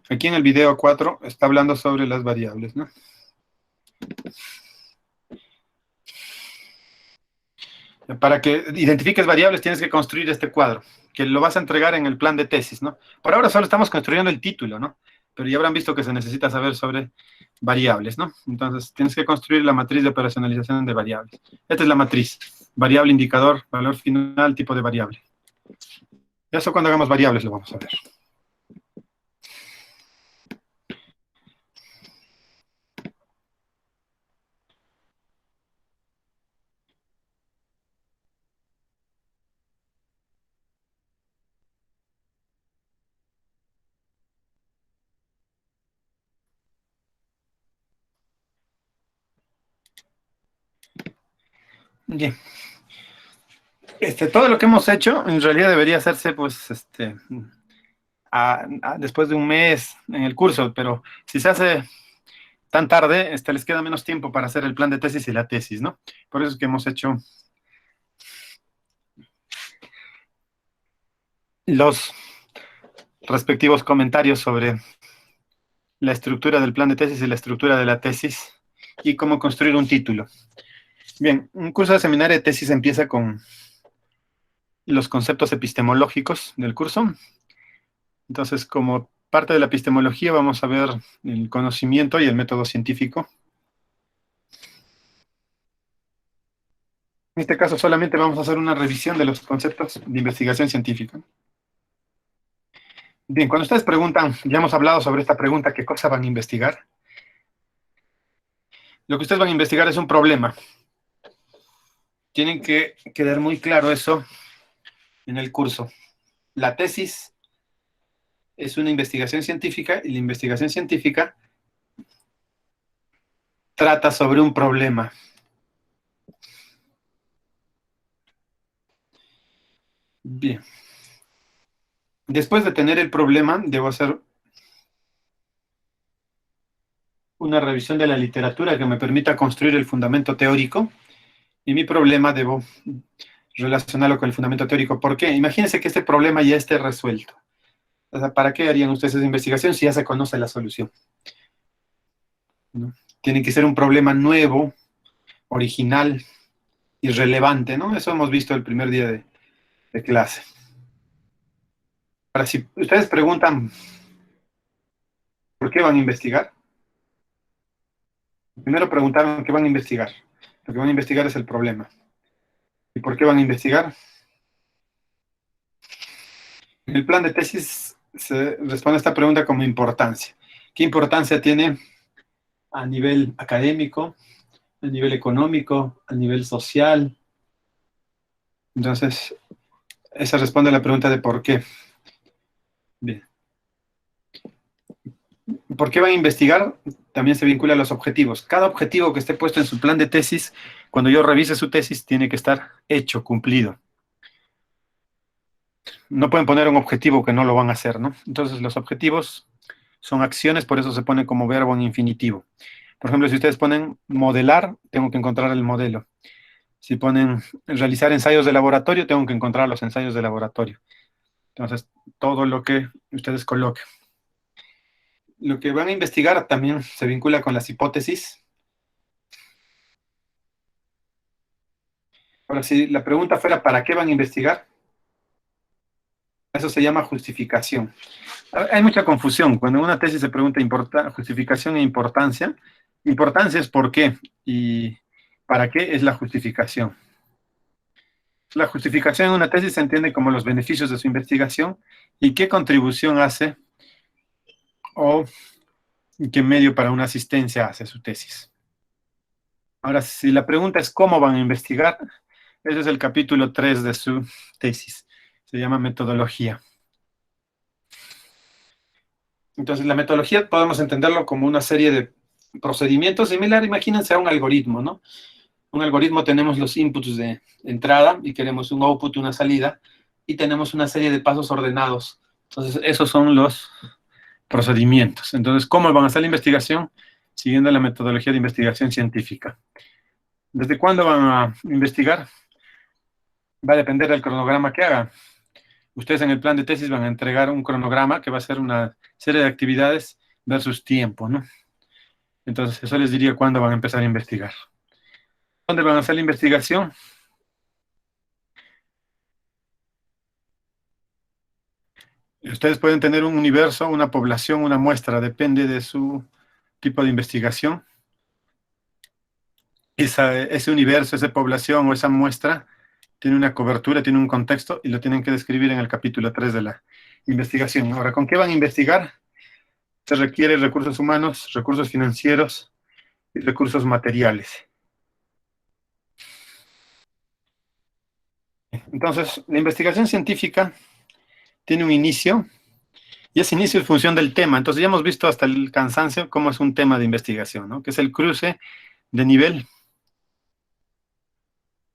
Aquí en el video 4 está hablando sobre las variables, ¿no? Para que identifiques variables tienes que construir este cuadro, que lo vas a entregar en el plan de tesis, ¿no? Por ahora solo estamos construyendo el título, ¿no? Pero ya habrán visto que se necesita saber sobre variables, ¿no? Entonces tienes que construir la matriz de operacionalización de variables. Esta es la matriz. Variable, indicador, valor final, tipo de variable. Eso cuando hagamos variables lo vamos a ver. Bien. Todo lo que hemos hecho, en realidad debería hacerse, pues, después de un mes en el curso, pero si se hace tan tarde, les queda menos tiempo para hacer el plan de tesis y la tesis, ¿no? Por eso es que hemos hecho los respectivos comentarios sobre la estructura del plan de tesis y la estructura de la tesis y cómo construir un título. Bien, un curso de seminario de tesis empieza con los conceptos epistemológicos del curso. Entonces, como parte de la epistemología, vamos a ver el conocimiento y el método científico. En este caso, solamente vamos a hacer una revisión de los conceptos de investigación científica. Bien, cuando ustedes preguntan, ya hemos hablado sobre esta pregunta, ¿qué cosa van a investigar? Lo que ustedes van a investigar es un problema. Tienen que quedar muy claro eso en el curso. La tesis es una investigación científica y la investigación científica trata sobre un problema. Bien. Después de tener el problema, debo hacer una revisión de la literatura que me permita construir el fundamento teórico. Y mi problema debo relacionarlo con el fundamento teórico. ¿Por qué? Imagínense que este problema ya esté resuelto. O sea, ¿para qué harían ustedes esa investigación si ya se conoce la solución? ¿No? Tiene que ser un problema nuevo, original, irrelevante, ¿no? Eso hemos visto el primer día de clase. Ahora, si ustedes preguntan ¿por qué van a investigar? Primero preguntaron qué van a investigar. Lo que van a investigar es el problema. ¿Y por qué van a investigar? En el plan de tesis se responde a esta pregunta como importancia. ¿Qué importancia tiene a nivel académico, a nivel económico, a nivel social? Entonces, esa responde a la pregunta de por qué. Bien. ¿Por qué van a investigar? También se vincula a los objetivos. Cada objetivo que esté puesto en su plan de tesis, cuando yo revise su tesis, tiene que estar hecho, cumplido. No pueden poner un objetivo que no lo van a hacer, ¿no? Entonces, los objetivos son acciones, por eso se pone como verbo en infinitivo. Por ejemplo, si ustedes ponen modelar, tengo que encontrar el modelo. Si ponen realizar ensayos de laboratorio, tengo que encontrar los ensayos de laboratorio. Entonces, todo lo que ustedes coloquen. Lo que van a investigar también se vincula con las hipótesis. Ahora, si la pregunta fuera ¿para qué van a investigar? Eso se llama justificación. Hay mucha confusión. Cuando en una tesis se pregunta justificación e importancia, importancia es por qué y para qué es la justificación. La justificación en una tesis se entiende como los beneficios de su investigación y qué contribución hace o qué medio para una asistencia hace su tesis. Ahora, si la pregunta es ¿cómo van a investigar? Ese es el capítulo 3 de su tesis. Se llama metodología. Entonces, la metodología podemos entenderlo como una serie de procedimientos similar, imagínense a un algoritmo, ¿no? Un algoritmo tenemos los inputs de entrada y queremos un output, una salida, y tenemos una serie de pasos ordenados. Entonces, esos son los procedimientos. Entonces, ¿cómo van a hacer la investigación? Siguiendo la metodología de investigación científica. ¿Desde cuándo van a investigar? Va a depender del cronograma que hagan. Ustedes en el plan de tesis van a entregar un cronograma que va a ser una serie de actividades versus tiempo, ¿no? Entonces, eso les diría cuándo van a empezar a investigar. ¿Dónde van a hacer la investigación? Ustedes pueden tener un universo, una población, una muestra, depende de su tipo de investigación. Ese universo, esa población o esa muestra tiene una cobertura, tiene un contexto y lo tienen que describir en el capítulo 3 de la investigación. Ahora, ¿con qué van a investigar? Se requiere recursos humanos, recursos financieros y recursos materiales. Entonces, la investigación científica tiene un inicio y ese inicio es función del tema. Entonces, ya hemos visto hasta el cansancio cómo es un tema de investigación, ¿no? Que es el cruce de nivel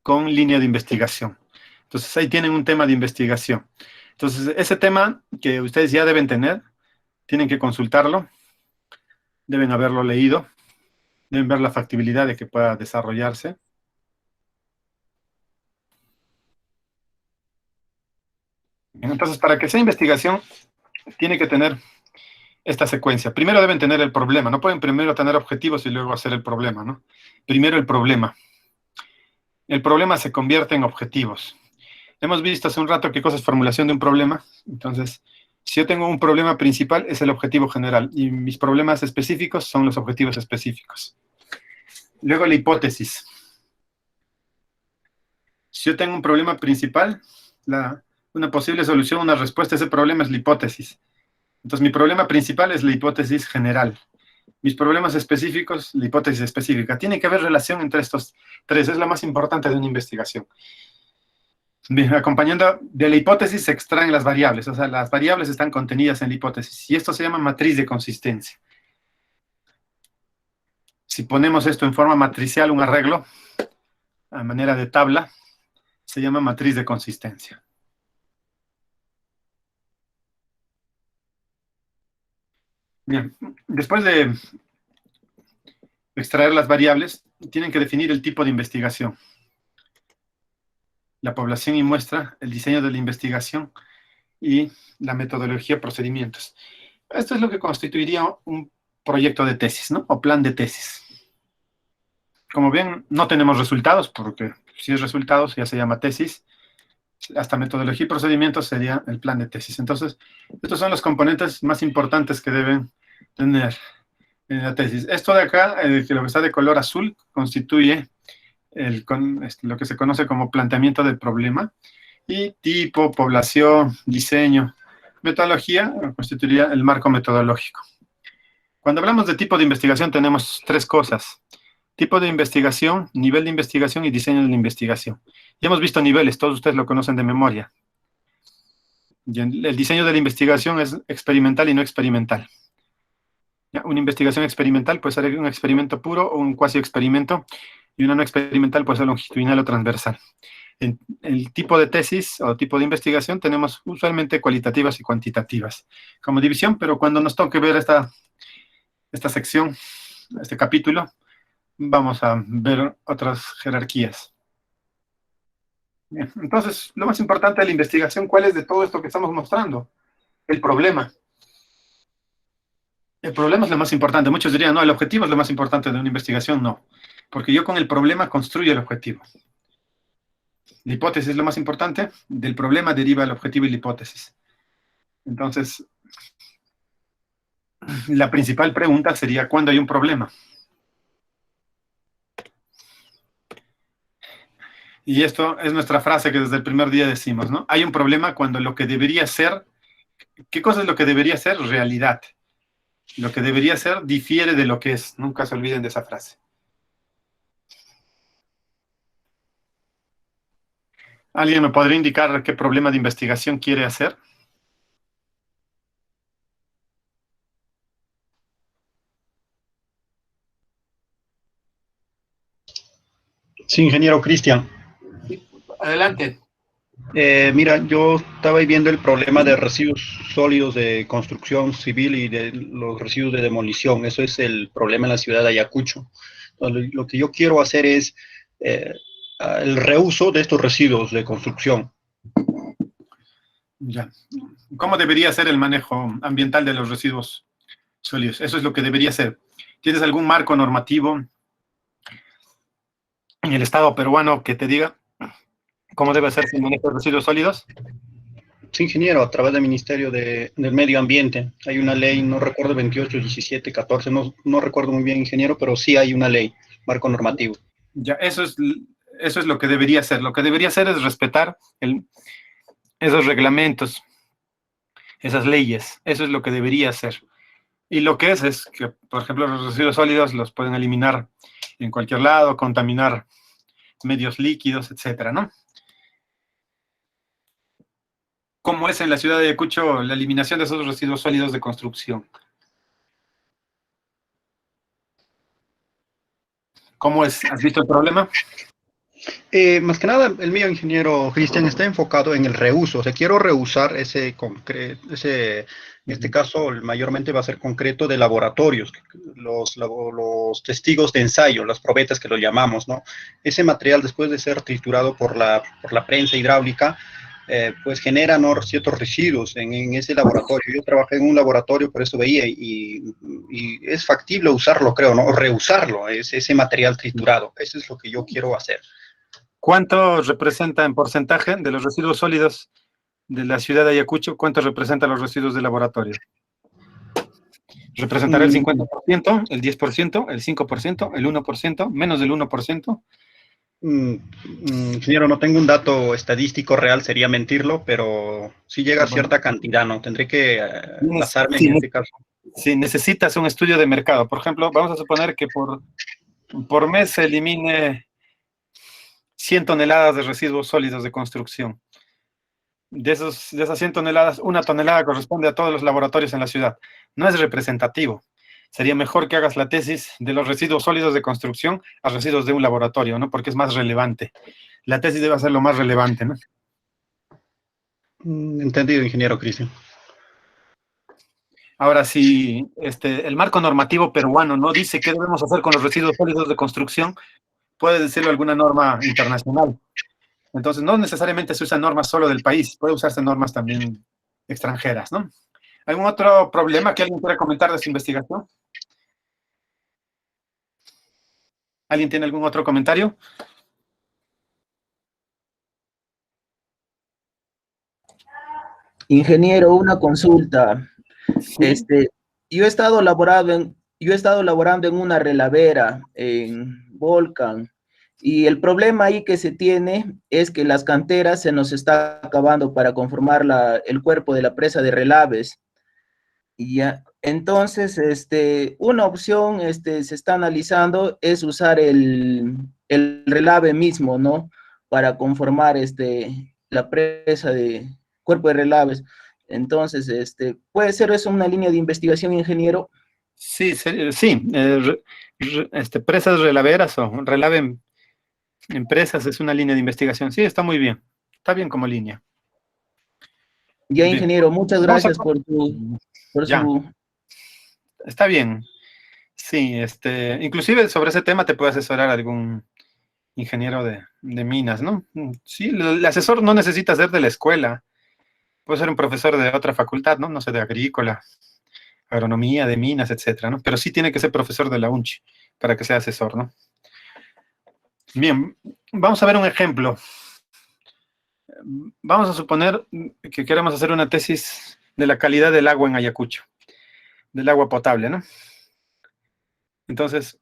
con línea de investigación. Entonces, ahí tienen un tema de investigación. Entonces, ese tema que ustedes ya deben tener, tienen que consultarlo, deben haberlo leído, deben ver la factibilidad de que pueda desarrollarse. Entonces, para que sea investigación, tiene que tener esta secuencia. Primero deben tener el problema. No pueden primero tener objetivos y luego hacer el problema, ¿no? Primero el problema. El problema se convierte en objetivos. Hemos visto hace un rato qué cosa es formulación de un problema. Entonces, si yo tengo un problema principal, es el objetivo general. Y mis problemas específicos son los objetivos específicos. Luego la hipótesis. Si yo tengo un problema principal, una posible solución, una respuesta a ese problema es la hipótesis. Entonces, mi problema principal es la hipótesis general. Mis problemas específicos, la hipótesis específica. Tiene que haber relación entre estos tres. Es lo más importante de una investigación. Bien, acompañando de la hipótesis se extraen las variables, o sea, las variables están contenidas en la hipótesis, y esto se llama matriz de consistencia. Si ponemos esto en forma matricial, un arreglo, a manera de tabla, se llama matriz de consistencia. Bien, después de extraer las variables, tienen que definir el tipo de investigación. La población y muestra, el diseño de la investigación y la metodología, procedimientos. Esto es lo que constituiría un proyecto de tesis, ¿no? O plan de tesis. Como ven, no tenemos resultados, porque si es resultados ya se llama tesis. Hasta metodología y procedimientos sería el plan de tesis. Entonces, estos son los componentes más importantes que deben tener en la tesis. Esto de acá, que lo que está de color azul, constituye lo que se conoce como planteamiento del problema. Y tipo, población, diseño, metodología, constituiría el marco metodológico. Cuando hablamos de tipo de investigación tenemos tres cosas: tipo de investigación, nivel de investigación y diseño de la investigación. Ya hemos visto niveles, todos ustedes lo conocen de memoria. Y el diseño de la investigación es experimental y no experimental. ¿Ya? Una investigación experimental puede ser un experimento puro o un cuasi experimento, y una no experimental puede ser longitudinal o transversal. En el tipo de tesis o tipo de investigación tenemos usualmente cualitativas y cuantitativas como división, pero cuando nos toque ver esta sección, este capítulo, vamos a ver otras jerarquías. Bien, entonces, lo más importante de la investigación, ¿cuál es de todo esto que estamos mostrando? El problema. El problema es lo más importante. Muchos dirían, no, el objetivo es lo más importante de una investigación. No, porque yo con el problema construyo el objetivo. La hipótesis es lo más importante, del problema deriva el objetivo y la hipótesis. Entonces, la principal pregunta sería, ¿cuándo hay un problema? Y esto es nuestra frase que desde el primer día decimos, ¿no? Hay un problema cuando lo que debería ser, ¿qué cosa es lo que debería ser? Realidad. Lo que debería ser difiere de lo que es. Nunca se olviden de esa frase. ¿Alguien me podría indicar qué problema de investigación quiere hacer? Sí, ingeniero Cristian. Adelante. Mira, yo estaba ahí viendo el problema de residuos sólidos de construcción civil y de los residuos de demolición. Eso es el problema en la ciudad de Ayacucho. Entonces, lo que yo quiero hacer es el reuso de estos residuos de construcción. Ya. ¿Cómo debería ser el manejo ambiental de los residuos sólidos? Eso es lo que debería ser. ¿Tienes algún marco normativo en el Estado peruano que te diga cómo debe ser el manejo de residuos sólidos? Sí, ingeniero, a través del Ministerio del Medio Ambiente. Hay una ley, no recuerdo, 28, 17, 14, no recuerdo muy bien, ingeniero, pero sí hay una ley, marco normativo. Ya, eso es lo que debería ser. Lo que debería ser es respetar esos reglamentos, esas leyes. Eso es lo que debería ser. Y lo que es que, por ejemplo, los residuos sólidos los pueden eliminar en cualquier lado, contaminar medios líquidos, etcétera, ¿no? ¿Cómo es en la ciudad de Ayacucho la eliminación de esos residuos sólidos de construcción? ¿Cómo es? ¿Has visto el problema? Más que nada, el mío, ingeniero Cristian, está enfocado en el reuso. O sea, quiero reusar en este caso, mayormente va a ser concreto de laboratorios, los testigos de ensayo, las probetas que lo llamamos, ¿no? Ese material, después de ser triturado por la prensa hidráulica, pues genera, ¿no?, ciertos residuos en ese laboratorio. Yo trabajé en un laboratorio, por eso veía, y es factible usarlo, creo, ¿no? O reusarlo, ese material triturado. Eso es lo que yo quiero hacer. ¿Cuánto representa en porcentaje de los residuos sólidos de la ciudad de Ayacucho? ¿Cuánto representan los residuos de laboratorio? ¿Representará el 50%, el 10%, el 5%, el 1%, menos del 1%? Ingeniero, no tengo un dato estadístico real, sería mentirlo, pero sí llega a cierta cantidad, ¿no? Tendré que basarme en este caso. Si necesitas un estudio de mercado, por ejemplo, vamos a suponer que por mes se elimine 100 toneladas de residuos sólidos de construcción. De esas 100 toneladas, 1 tonelada corresponde a todos los laboratorios en la ciudad. No es representativo. Sería mejor que hagas la tesis de los residuos sólidos de construcción a residuos de un laboratorio, ¿no? Porque es más relevante. La tesis debe ser lo más relevante, ¿no? Entendido, ingeniero Cristian. Ahora, si el marco normativo peruano no dice qué debemos hacer con los residuos sólidos de construcción, puede decirlo alguna norma internacional. Entonces, no necesariamente se usan normas solo del país, puede usarse normas también extranjeras, ¿no? ¿Algún otro problema que alguien quiera comentar de su investigación? ¿Alguien tiene algún otro comentario? Ingeniero, una consulta. Yo he estado laborando en una relavera en Volcan, y el problema ahí que se tiene es que las canteras se nos está acabando para conformar el cuerpo de la presa de relaves. Y ya, entonces, una opción se está analizando es usar el relave mismo, ¿no? Para conformar la presa de cuerpo de relaves. Entonces, ¿puede ser eso una línea de investigación, ingeniero? Sí, sí. Presas relaveras o relave en presas es una línea de investigación. Sí, está muy bien. Está bien como línea. Ya, Bien. ingeniero, muchas gracias por Ya. su... Está bien. Sí, inclusive sobre ese tema te puede asesorar algún ingeniero de minas, ¿no? Sí, el asesor no necesita ser de la escuela. Puede ser un profesor de otra facultad, ¿no? No sé, de agrícola, agronomía, de minas, etcétera, ¿no? Pero sí tiene que ser profesor de la UNCHI para que sea asesor, ¿no? Bien, vamos a ver un ejemplo. Vamos a suponer que queremos hacer una tesis de la calidad del agua en Ayacucho, del agua potable, ¿no? Entonces,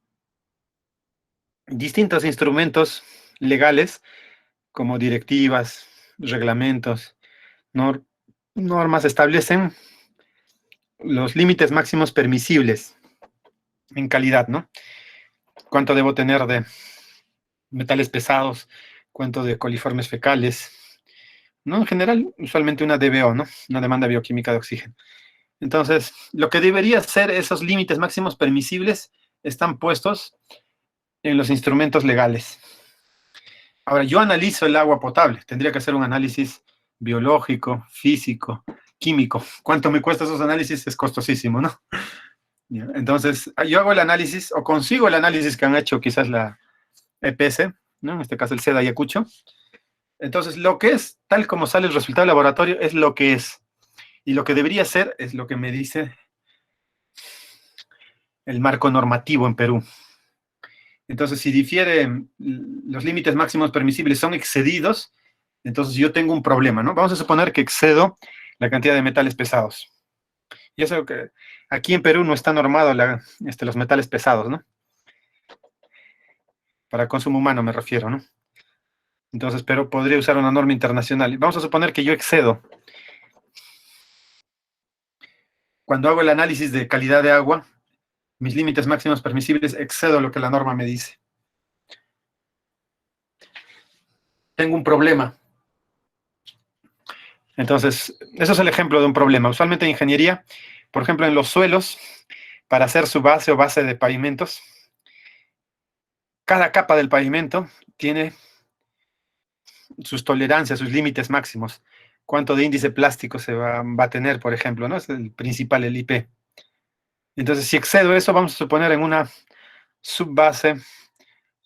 distintos instrumentos legales, como directivas, reglamentos, normas, establecen los límites máximos permisibles en calidad, ¿no? Cuánto debo tener de metales pesados, cuánto de coliformes fecales, ¿no? En general, usualmente una DBO, ¿no? Una demanda bioquímica de oxígeno. Entonces, lo que debería ser esos límites máximos permisibles están puestos en los instrumentos legales. Ahora, yo analizo el agua potable. Tendría que hacer un análisis biológico, físico, químico. ¿Cuánto me cuesta esos análisis? Es costosísimo, ¿no? Entonces, yo hago el análisis, o consigo el análisis que han hecho quizás la EPS, ¿no? En este caso el CEDA Ayacucho. Entonces, lo que es, tal como sale el resultado del laboratorio, es lo que es. Y lo que debería ser es lo que me dice el marco normativo en Perú. Entonces, si difiere, los límites máximos permisibles son excedidos, entonces yo tengo un problema, ¿no? Vamos a suponer que excedo la cantidad de metales pesados. Y eso que aquí en Perú no está normado los metales pesados, ¿no? Para consumo humano me refiero, ¿no? Entonces, pero podría usar una norma internacional. Vamos a suponer que yo excedo. Cuando hago el análisis de calidad de agua, mis límites máximos permisibles excedo lo que la norma me dice. Tengo un problema. Entonces, eso es el ejemplo de un problema. Usualmente en ingeniería, por ejemplo, en los suelos, para hacer su base o base de pavimentos, cada capa del pavimento tiene sus tolerancias, sus límites máximos. Cuánto de índice plástico se va a tener, por ejemplo, ¿no? Es el principal, el IP. Entonces, si excedo eso, vamos a suponer en una subbase,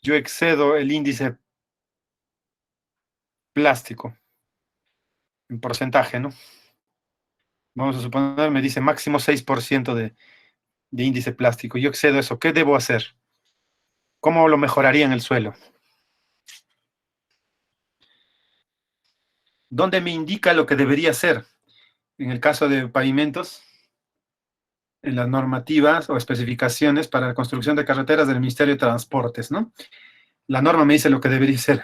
yo excedo el índice plástico en porcentaje, ¿no? Vamos a suponer, me dice máximo 6% de índice plástico. Yo excedo eso. ¿Qué debo hacer? ¿Cómo lo mejoraría en el suelo? ¿Dónde me indica lo que debería hacer? En el caso de pavimentos, en las normativas o especificaciones para la construcción de carreteras del Ministerio de Transportes, ¿no? La norma me dice lo que debería ser.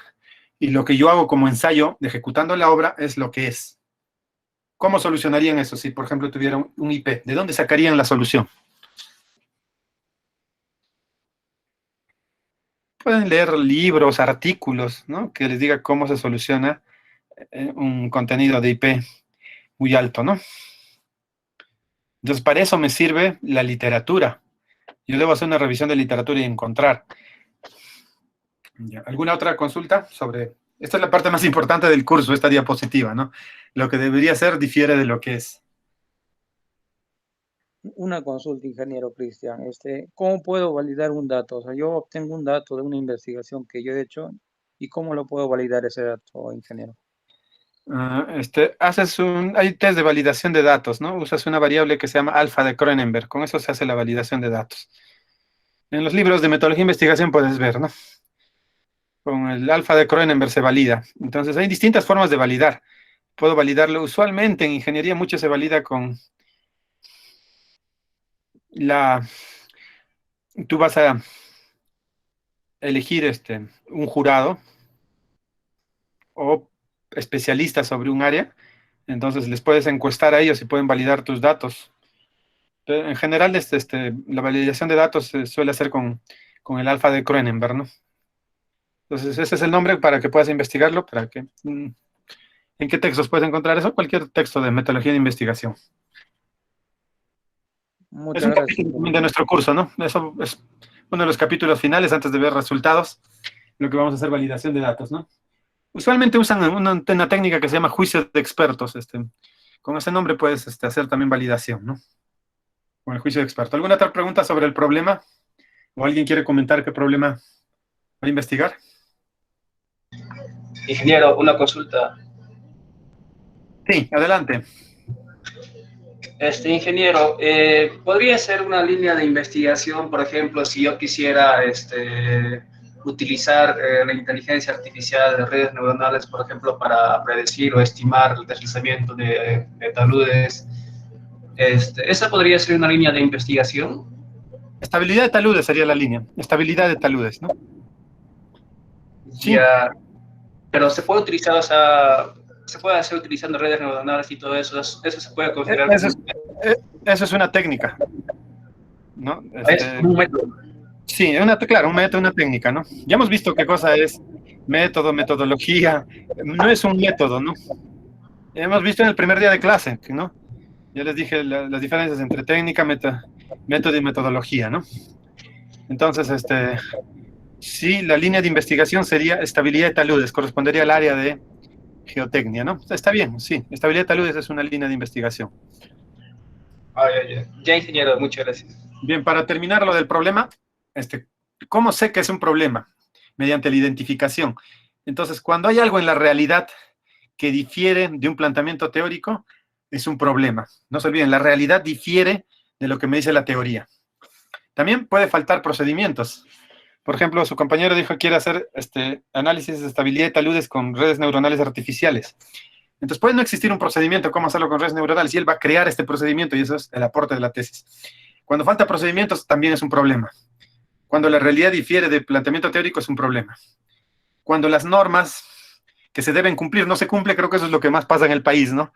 Y lo que yo hago como ensayo de ejecutando la obra es lo que es. ¿Cómo solucionarían eso si, por ejemplo, tuvieran un IP? ¿De dónde sacarían la solución? pueden leer libros, artículos, ¿no? Que les diga cómo se soluciona un contenido de IP muy alto, ¿no? Entonces, para eso me sirve la literatura. Yo debo hacer una revisión de literatura y encontrar. Ya. ¿Alguna otra consulta sobre...? Esta es la parte más importante del curso, esta diapositiva, ¿no? Lo que debería ser difiere de lo que es. Una consulta, ingeniero Cristian. ¿Cómo puedo validar un dato? O sea, yo obtengo un dato de una investigación que yo he hecho, ¿y cómo lo puedo validar ese dato, ingeniero? Hay test de validación de datos, ¿no? Usas una variable que se llama alfa de Cronenberg. Con eso se hace la validación de datos. En los libros de metodología de investigación puedes ver, ¿no? Con el alfa de Cronenberg se valida. Entonces, hay distintas formas de validar. Puedo validarlo. Usualmente en ingeniería mucho se valida con tú vas a elegir un jurado o especialistas sobre un área. Entonces, les puedes encuestar a ellos y pueden validar tus datos. Pero en general, la validación de datos se suele hacer con el alfa de Cronenberg, ¿no? Entonces, ese es el nombre para que puedas investigarlo, ¿en qué textos puedes encontrar eso? Cualquier texto de metodología de investigación. Muchas Es un gracias. capítulo también de nuestro curso, ¿no? Eso es uno de los capítulos finales antes de ver resultados, lo que vamos a hacer validación de datos, ¿no? Usualmente usan una técnica que se llama juicio de expertos. Con ese nombre puedes hacer también validación, ¿no? Con el juicio de experto. ¿Alguna otra pregunta sobre el problema? ¿O alguien quiere comentar qué problema va a investigar? Ingeniero, una consulta. Sí, adelante. Ingeniero, ¿podría ser una línea de investigación, por ejemplo, si yo quisiera utilizar la inteligencia artificial de redes neuronales, por ejemplo, para predecir o estimar el deslizamiento de taludes? ¿Esa podría ser una línea de investigación? Estabilidad de taludes sería la línea. Estabilidad de taludes, ¿no? Sí. Ya, pero se puede utilizar, o sea, se puede hacer utilizando redes neuronales y todo eso. Eso se puede considerar. Eso es una técnica, ¿no? Es un método. Sí, claro, un método, una técnica, ¿no? Ya hemos visto qué cosa es método, metodología. No es un método, ¿no? Hemos visto en el primer día de clase, ¿no? Ya les dije las diferencias entre técnica, método y metodología, ¿no? Entonces, sí, la línea de investigación sería estabilidad de taludes, correspondería al área de geotecnia, ¿no? Está bien, sí, estabilidad de taludes es una línea de investigación. Ya, ingeniero, muchas gracias. Bien, para terminar lo del problema, ¿cómo sé que es un problema? Mediante la identificación. Entonces, cuando hay algo en la realidad que difiere de un planteamiento teórico, es un problema. No se olviden, la realidad difiere de lo que me dice la teoría. También puede faltar procedimientos. Por ejemplo, su compañero dijo que quiere hacer análisis de estabilidad de taludes con redes neuronales artificiales. Entonces puede no existir un procedimiento cómo hacerlo con redes neuronales y él va a crear este procedimiento y eso es el aporte de la tesis. Cuando falta procedimientos también es un problema. Cuando la realidad difiere del planteamiento teórico es un problema. Cuando las normas que se deben cumplir no se cumplen, creo que eso es lo que más pasa en el país, ¿no?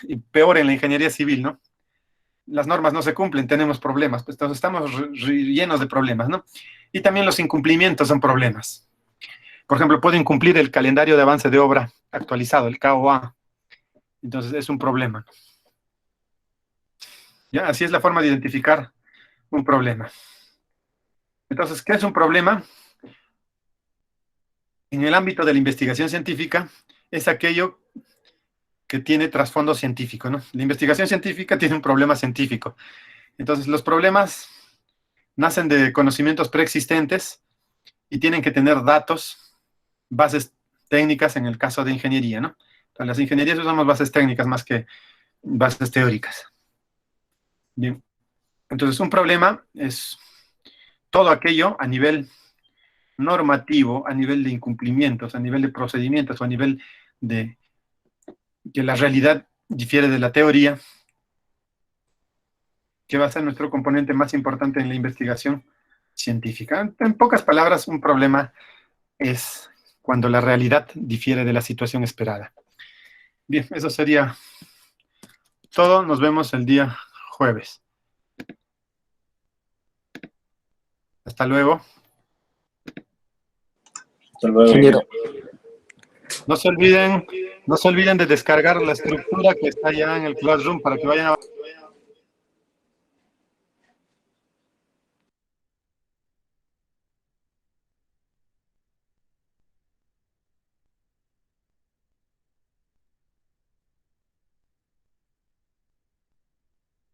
Y peor en la ingeniería civil, ¿no? Las normas no se cumplen, tenemos problemas, pues entonces estamos llenos de problemas, ¿no? Y también los incumplimientos son problemas. Por ejemplo, puedo incumplir el calendario de avance de obra actualizado, el KOA. Entonces es un problema. ¿Ya? Así es la forma de identificar un problema. Entonces, ¿qué es un problema? En el ámbito de la investigación científica, es aquello que tiene trasfondo científico, ¿no? La investigación científica tiene un problema científico. Entonces, los problemas nacen de conocimientos preexistentes y tienen que tener datos, bases técnicas en el caso de ingeniería, ¿no? Para las ingenierías usamos bases técnicas más que bases teóricas. Bien. Entonces, un problema es todo aquello a nivel normativo, a nivel de incumplimientos, a nivel de procedimientos o a nivel de que la realidad difiere de la teoría, que va a ser nuestro componente más importante en la investigación científica. En pocas palabras, un problema es cuando la realidad difiere de la situación esperada. Bien, eso sería todo. Nos vemos el día jueves. Hasta luego. Ingeniero. No se olviden de descargar la estructura que está ya en el Classroom para que vayan a